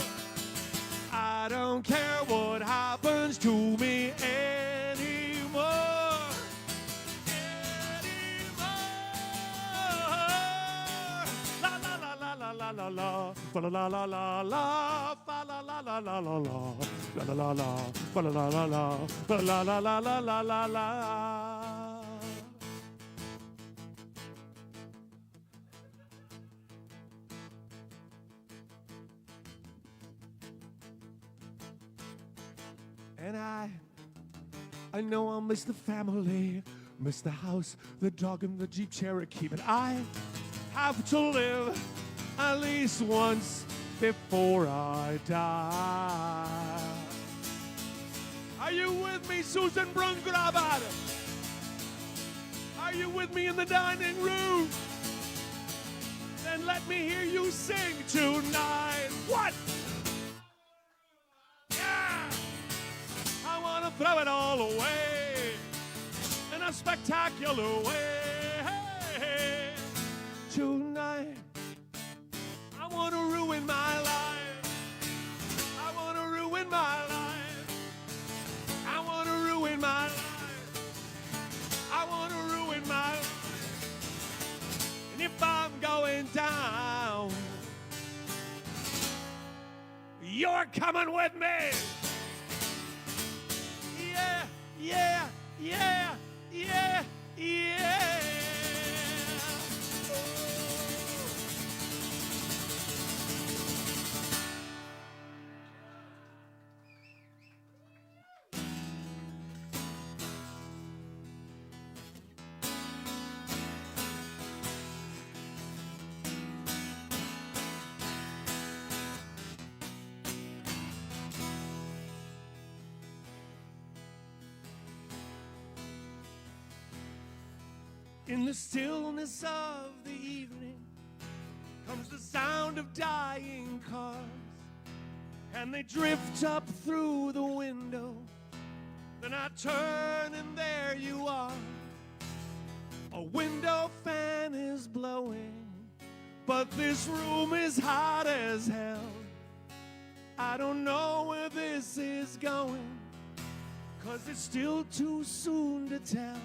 I don't care what happens to me anymore. La la la la la la la la, fa la la la la la, fa la la la la la la, la la la la, fa la la la la, fa la la la la la la la. And I know I'll miss the family, miss the house, the dog, and the Jeep Cherokee, but I have to live at least once before I die. Are you with me, Susan Brungraber? Are you with me in the dining room? Then let me hear you sing tonight. What? Yeah! I want to throw it all away in a spectacular way. Hey, tonight, you're coming with me. Yeah, yeah, yeah, yeah, yeah. In the stillness of the evening comes the sound of dying cars, and they drift up through the window. Then I turn and there you are. A window fan is blowing, but this room is hot as hell. I don't know where this is going, 'cause it's still too soon to tell.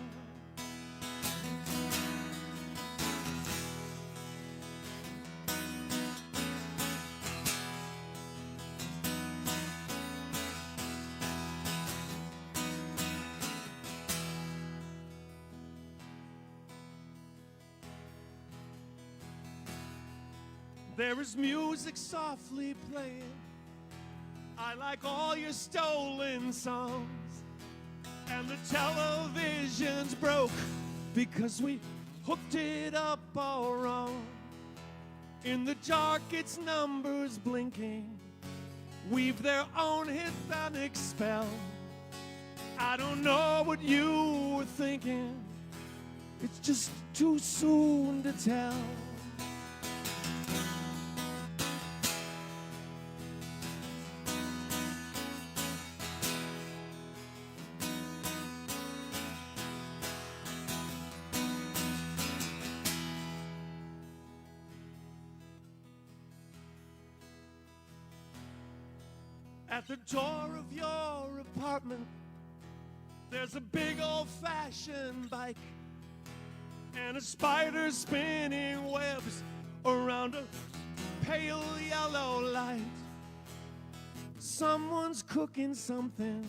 There is music softly playing. I like all your stolen songs. And the television's broke because we hooked it up all wrong. In the dark, its numbers blinking weave their own hypnotic spell. I don't know what you were thinking. It's just too soon to tell. At the door of your apartment, there's a big old-fashioned bike and a spider spinning webs around a pale yellow light. Someone's cooking something.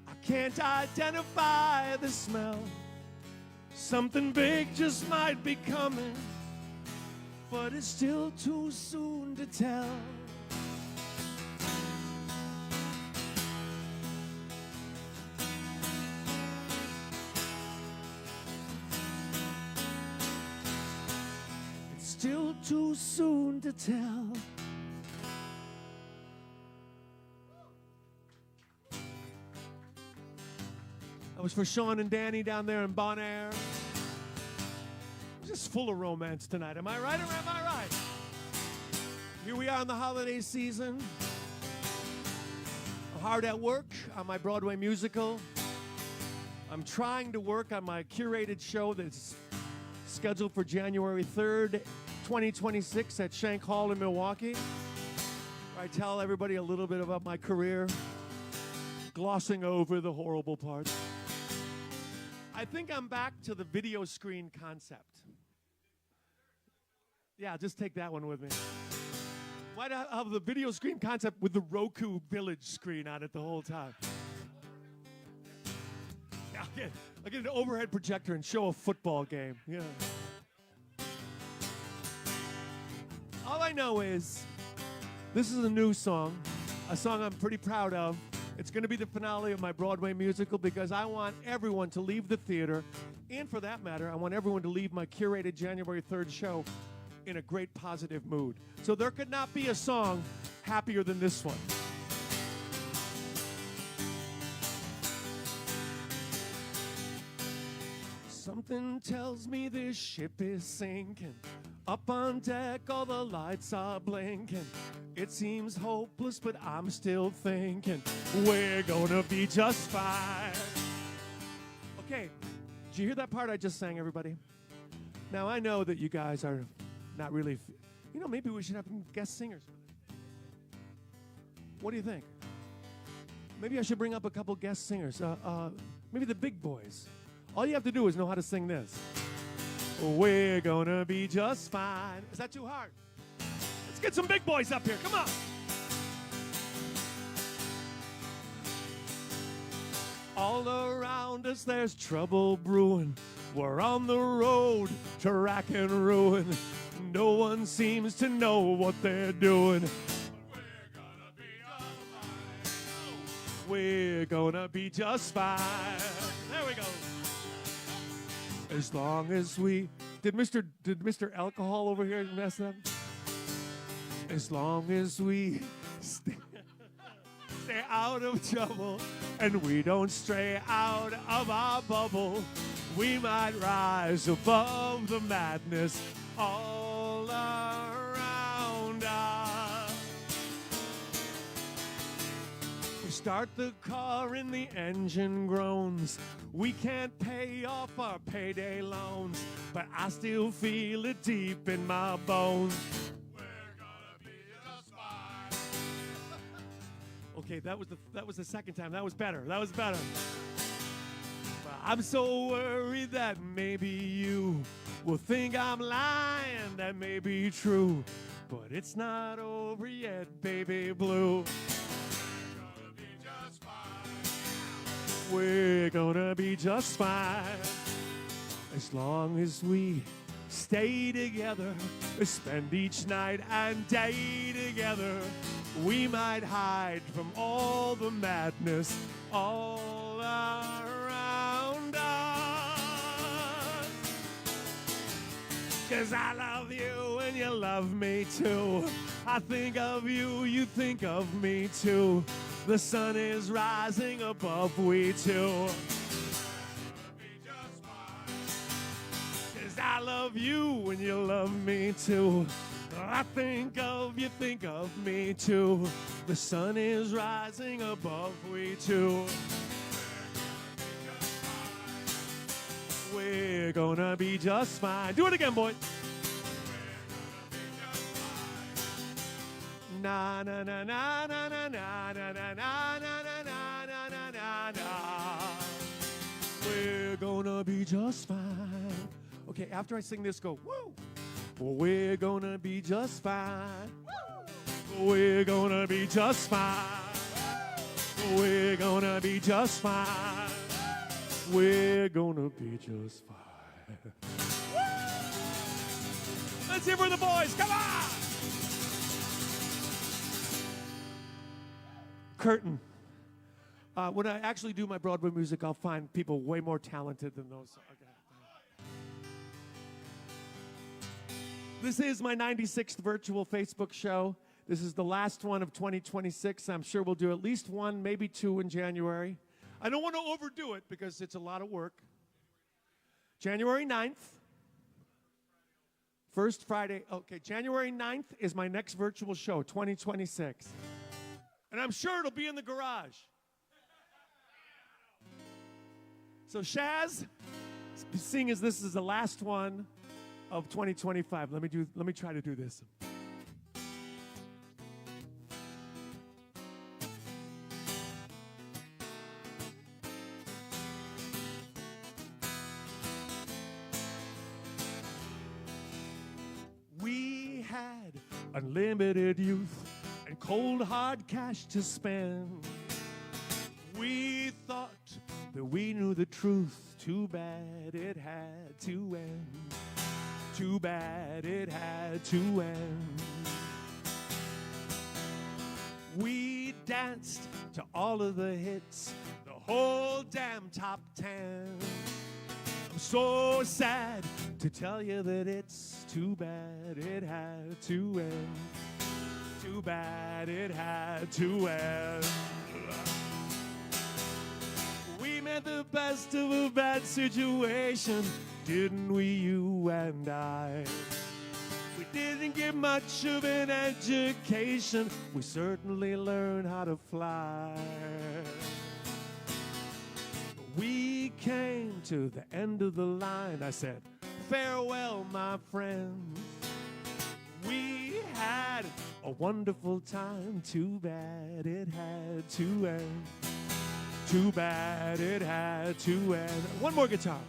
I can't identify the smell. Something big just might be coming, but it's still too soon to tell. Still too soon to tell. That was for Sean and Danny down there in Bon Air. Just full of romance tonight. Am I right or am I right? Here we are in the holiday season. I'm hard at work on my Broadway musical. I'm trying to work on my curated show that's scheduled for January 3rd, 2026 at Shank Hall in Milwaukee, where I tell everybody a little bit about my career, glossing over the horrible parts. I think I'm back to the video screen concept. Yeah, just take that one with me. Why not have the video screen concept with the Roku Village screen on it the whole time? I'll get an overhead projector and show a football game. Yeah. All I know is this is a new song, a song I'm pretty proud of. It's going to be the finale of my Broadway musical because I want everyone to leave the theater, and for that matter, I want everyone to leave my curated January 3rd show in a great positive mood. So there could not be a song happier than this one. Something tells me this ship is sinking. Up on deck, all the lights are blinking. It seems hopeless, but I'm still thinking we're gonna be just fine. Okay, did you hear that part I just sang, everybody? Now, I know that you guys are not really, maybe we should have guest singers. What do you think? Maybe I should bring up a couple guest singers. Maybe the big boys. All you have to do is know how to sing this. We're gonna be just fine. Is that too hard? Let's get some big boys up here. Come on. All around us there's trouble brewing. We're on the road to rack and ruin. No one seems to know what they're doing. We're gonna be just fine. There we go. As long as we... Did Mr. Alcohol over here mess up? As long as we stay out of trouble and we don't stray out of our bubble, we might rise above the madness all around us. We start the car and the engine groans. We can't pay off our payday loans, but I still feel it deep in my bones. Okay, that was the second time. That was better. That was better. But I'm so worried that maybe you will think I'm lying. That may be true, but it's not over yet, baby blue. We're gonna be just fine as long as we stay together, spend each night and day together. We might hide from all the madness all around us. 'Cause I love you and you love me too. I think of you, you think of me too. The sun is rising above we two. 'Cause I love you and you love me too. I think of you, think of me too. The sun is rising above we two. We're gonna be just fine. Do it again, boy. Na na na na na na na na na na na na na na na. We're gonna be just fine. Okay, after I sing this, go woo. We're gonna be just fine. We're gonna be just fine. We're gonna be just fine. We're gonna be just fine. Let's hear for the boys. Come on. Curtain. When I actually do my Broadway music, I'll find people way more talented than those. Okay. This is my 96th virtual Facebook show. This is the last one of 2026. I'm sure we'll do at least one, maybe two in January. I don't want to overdo it because it's a lot of work. January 9th. First Friday. Okay, January 9th is my next virtual show, 2026. And I'm sure it'll be in the garage. So Shaz, seeing as this is the last one of 2025, let me try to do this. We had unlimited youth and cold hard cash to spend. We thought that we knew the truth. Too bad it had to end. Too bad it had to end. We danced to all of the hits, the whole damn top 10. I'm so sad to tell you that it's too bad it had to end. Too bad it had to end. We made the best of a bad situation, didn't we, you and I? We didn't get much of an education, we certainly learned how to fly. We came to the end of the line, I said, farewell, my friends. We had a wonderful time, too bad it had to end. Too bad it had to end. One more guitar.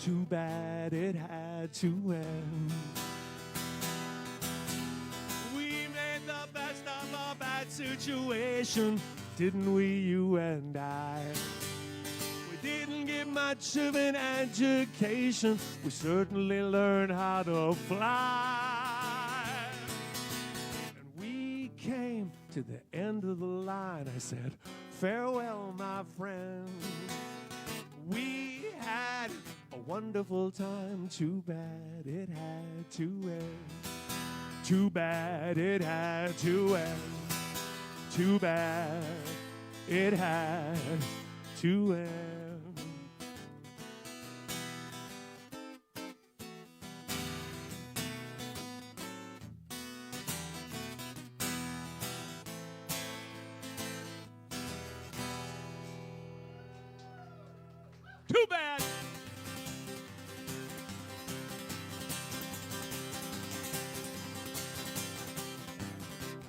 Too bad it had to end. We made the best of a bad situation, didn't we, you and I? We didn't get much of an education. We certainly learned how to fly. And we came to the end of the line. I said, farewell, my friend. We had a wonderful time. Too bad it had to end. Too bad it had to end. Too bad it had to end. Too bad.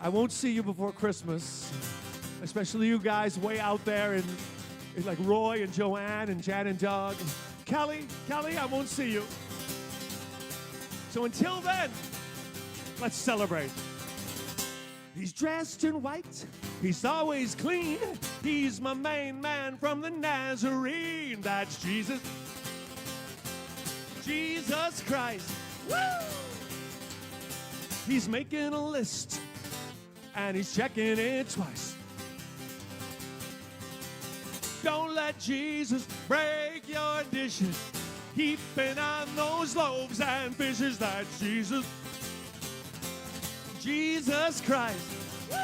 I won't see you before Christmas, especially you guys way out there in like Roy and Joanne and Jan and Doug. Kelly, I won't see you. So until then, let's celebrate. He's dressed in white, he's always clean. He's my main man from the Nazarene. That's Jesus, Jesus Christ. Woo! He's making a list and he's checking it twice. Don't let Jesus break your dishes, keeping on those loaves and fishes. That's Jesus, Jesus Christ. Woo!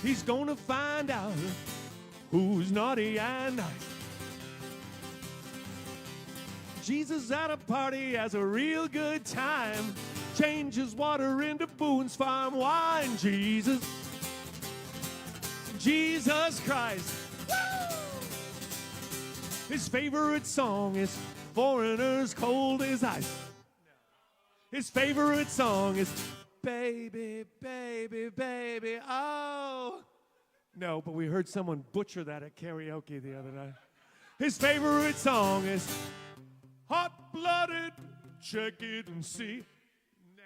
He's gonna find out who's naughty and nice. Jesus at a party has a real good time. Changes water into Boone's Farm wine. Jesus, Jesus Christ. Woo! His favorite song is Foreigner's Cold as Ice. His favorite song is Baby, Baby, Baby, oh. No, but we heard someone butcher that at karaoke the other night. His favorite song is Hot-Blooded, Check It and See. No.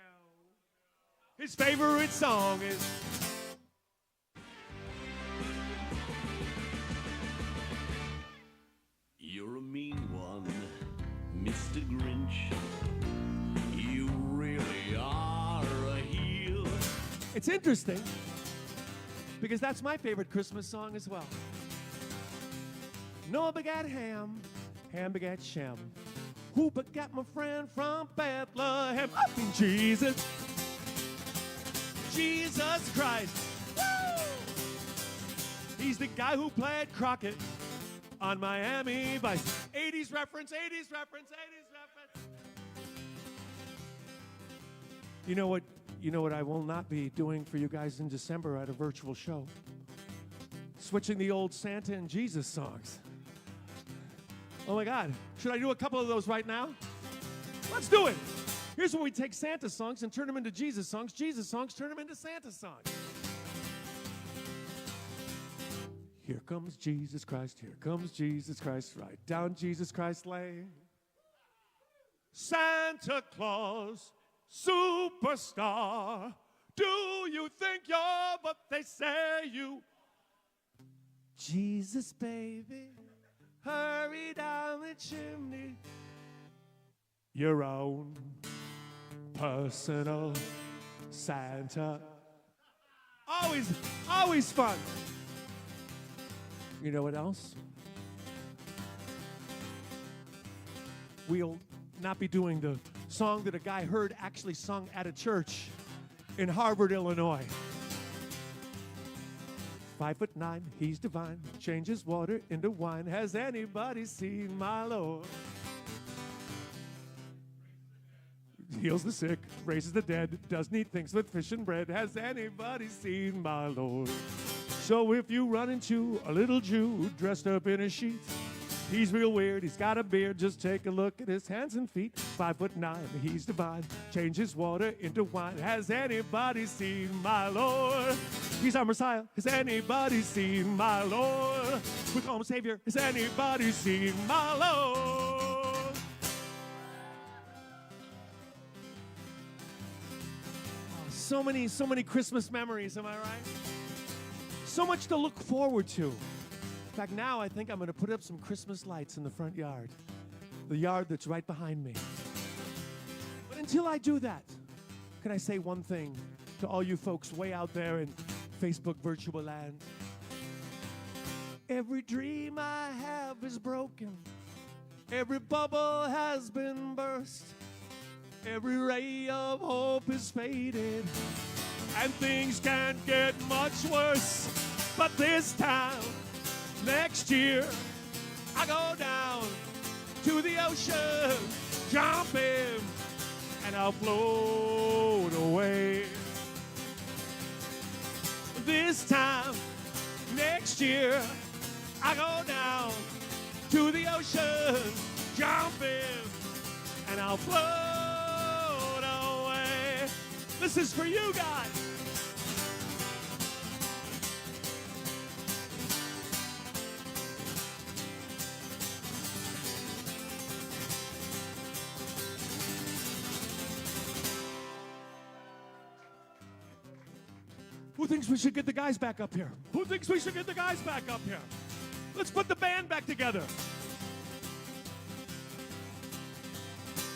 His favorite song is You're a mean one, Mr. Grinch. You really are a heel. It's interesting because that's my favorite Christmas song as well. Noah begat Ham, Ham begat Shem. Who begat my friend from Bethlehem? I mean Jesus, Jesus Christ. Woo! He's the guy who played Crockett on Miami Vice. 80s reference, 80s reference, 80s reference. You know what I will not be doing for you guys in December at a virtual show? Switching the old Santa and Jesus songs. Oh my God, should I do a couple of those right now? Let's do it. Here's where we take Santa songs and turn them into Jesus songs turn them into Santa songs. Here comes Jesus Christ, here comes Jesus Christ, right down Jesus Christ Lane. Santa Claus, superstar, do you think you're what they say you? Jesus, baby, hurry down the chimney. Your own personal Santa. Always fun. You know what else? We'll not be doing the song that a guy heard actually sung at a church in Harvard, Illinois. 5'9", he's divine, changes water into wine. Has anybody seen my Lord? Heals the sick, raises the dead, does neat things with fish and bread. Has anybody seen my Lord? So if you run into a little Jew dressed up in a sheet, he's real weird, he's got a beard, just take a look at his hands and feet. 5'9", he's divine, changes water into wine. Has anybody seen my Lord? He's our Messiah. Has anybody seen my Lord? We call him Savior. Has anybody seen my Lord? So many Christmas memories, am I right? So much to look forward to. In fact, now I think I'm going to put up some Christmas lights in the front yard. The yard that's right behind me. But until I do that, can I say one thing to all you folks way out there in Facebook virtual land? Every dream I have is broken. Every bubble has been burst. Every ray of hope is faded. And things can't get much worse. But this time, next year, I go down to the ocean, jump in, and I'll float away. This time, next year, I go down to the ocean, jump in, and I'll float away. This is for you guys. Who thinks we should get the guys back up here? Who thinks we should get the guys back up here? Let's put the band back together.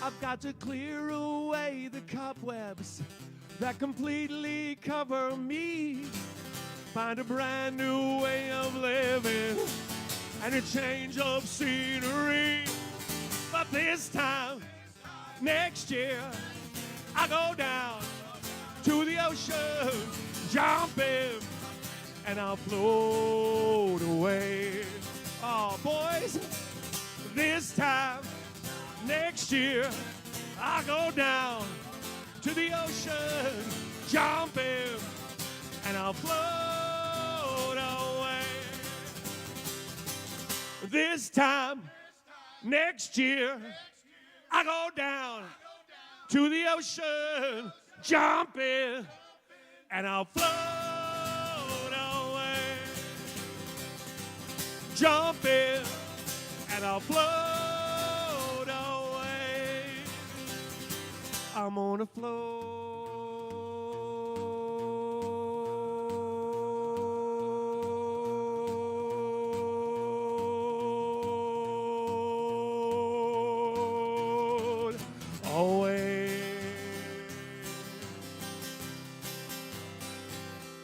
I've got to clear away the cobwebs that completely cover me. Find a brand new way of living and a change of scenery. But this time, next year, I go down to the ocean, jump in, and I'll float away. Oh, boys, this time, next year, I'll go down to the ocean, jump in, and I'll float away. This time, next year, I go down to the ocean, jump in, and I'll float away. Jump in, and I'll float away. I'm on a float.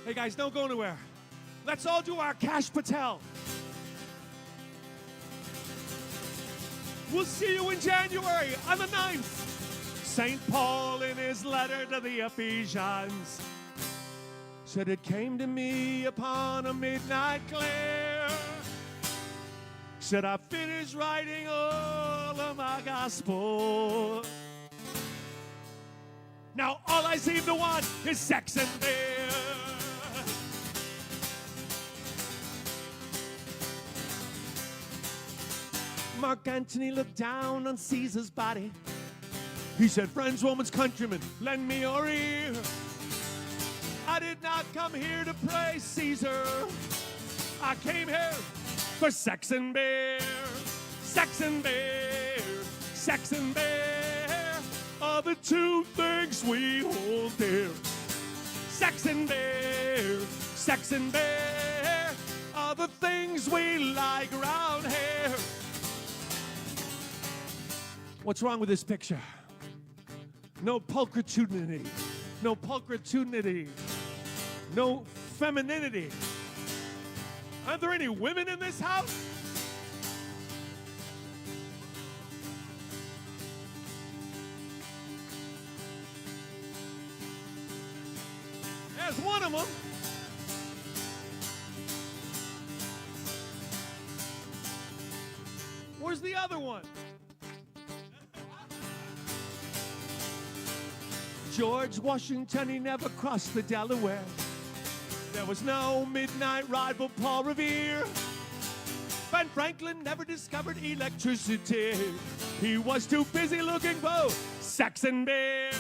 Hey guys, don't go anywhere. Let's all do our Cash Patel. We'll see you in January on the 9th. St. Paul in his letter to the Ephesians said, it came to me upon a midnight glare. Said, I finished writing all of my gospel. Now all I seem to want is sex and beer. Mark Antony looked down on Caesar's body. He said, friends, Romans, countrymen, lend me your ear. I did not come here to praise Caesar. I came here for sex and beer. Sex and beer. Sex and beer are the two things we hold dear. Sex and beer. Sex and beer are the things we like around here. What's wrong with this picture? No pulchritudinity. No pulchritudinity. No femininity. Aren't there any women in this house? There's one of them. Where's the other one? George Washington, he never crossed the Delaware. There was no midnight ride for Paul Revere. Ben Franklin never discovered electricity. He was too busy looking for sex and beer.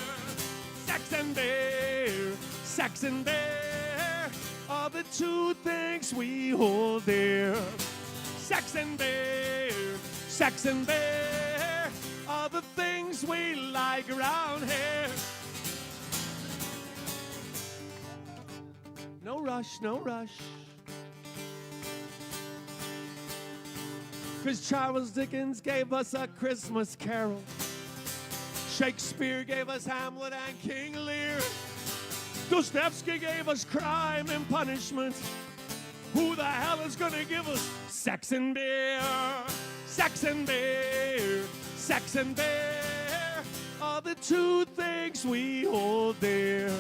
Sex and beer. Sex and beer are the two things we hold dear. Sex and beer. Sex and beer are the things we like around here. no rush, no rush. 'Cause Charles Dickens gave us A Christmas Carol. Shakespeare gave us Hamlet and King Lear. Dostoevsky gave us Crime and Punishment. Who the hell is gonna give us sex and beer? Sex and beer, sex and beer are the two things we hold dear.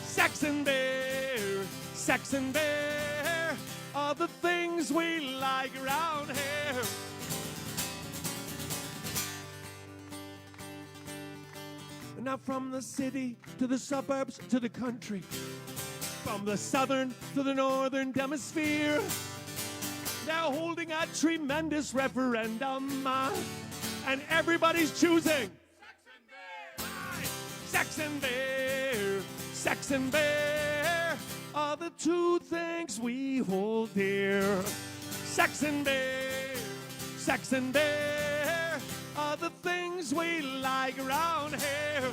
Sex and beer, sex and beer are the things we like around here. Now from the city to the suburbs to the country, from the southern to the northern hemisphere, they're holding a tremendous referendum, and everybody's choosing sex and beer. Sex and beer are the two things we hold dear. Sex and beer, sex and beer are the things we like around here.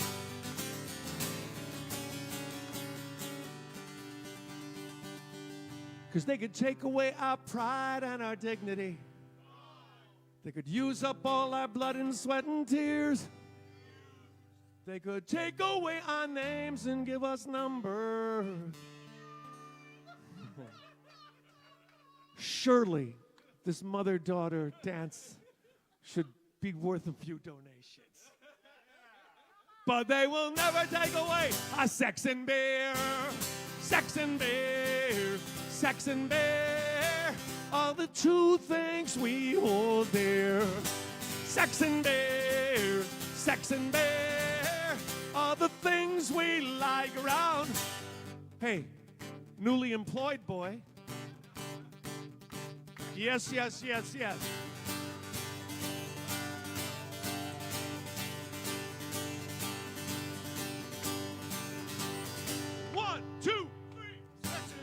Because they could take away our pride and our dignity. They could use up all our blood and sweat and tears. They could take away our names and give us numbers. Surely this mother-daughter dance should be worth a few donations. But they will never take away our sex and beer. Sex and beer, sex and beer are the two things we hold dear. Sex and beer, sex and beer are the things we like around. Hey, newly employed boy. Yes, yes, yes, yes. One, two, three. Sex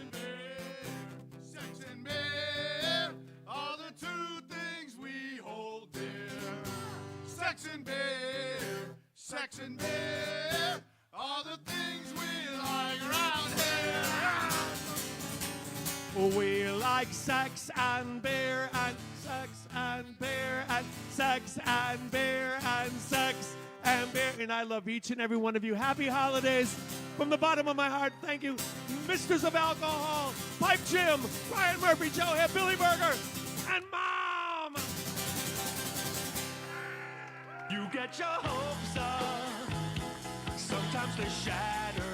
and beer are the two things we hold dear. Sex and beer are the things we like around here. We like sex and beer and sex and beer and sex and beer and sex and beer. And I love each and every one of you. Happy holidays from the bottom of my heart. Thank you. Misters of Alcohol, Pipe Jim, Brian Murphy, Joe Hibb, Billy Berger, and Mom. You get your hopes up. Sometimes they're shattered.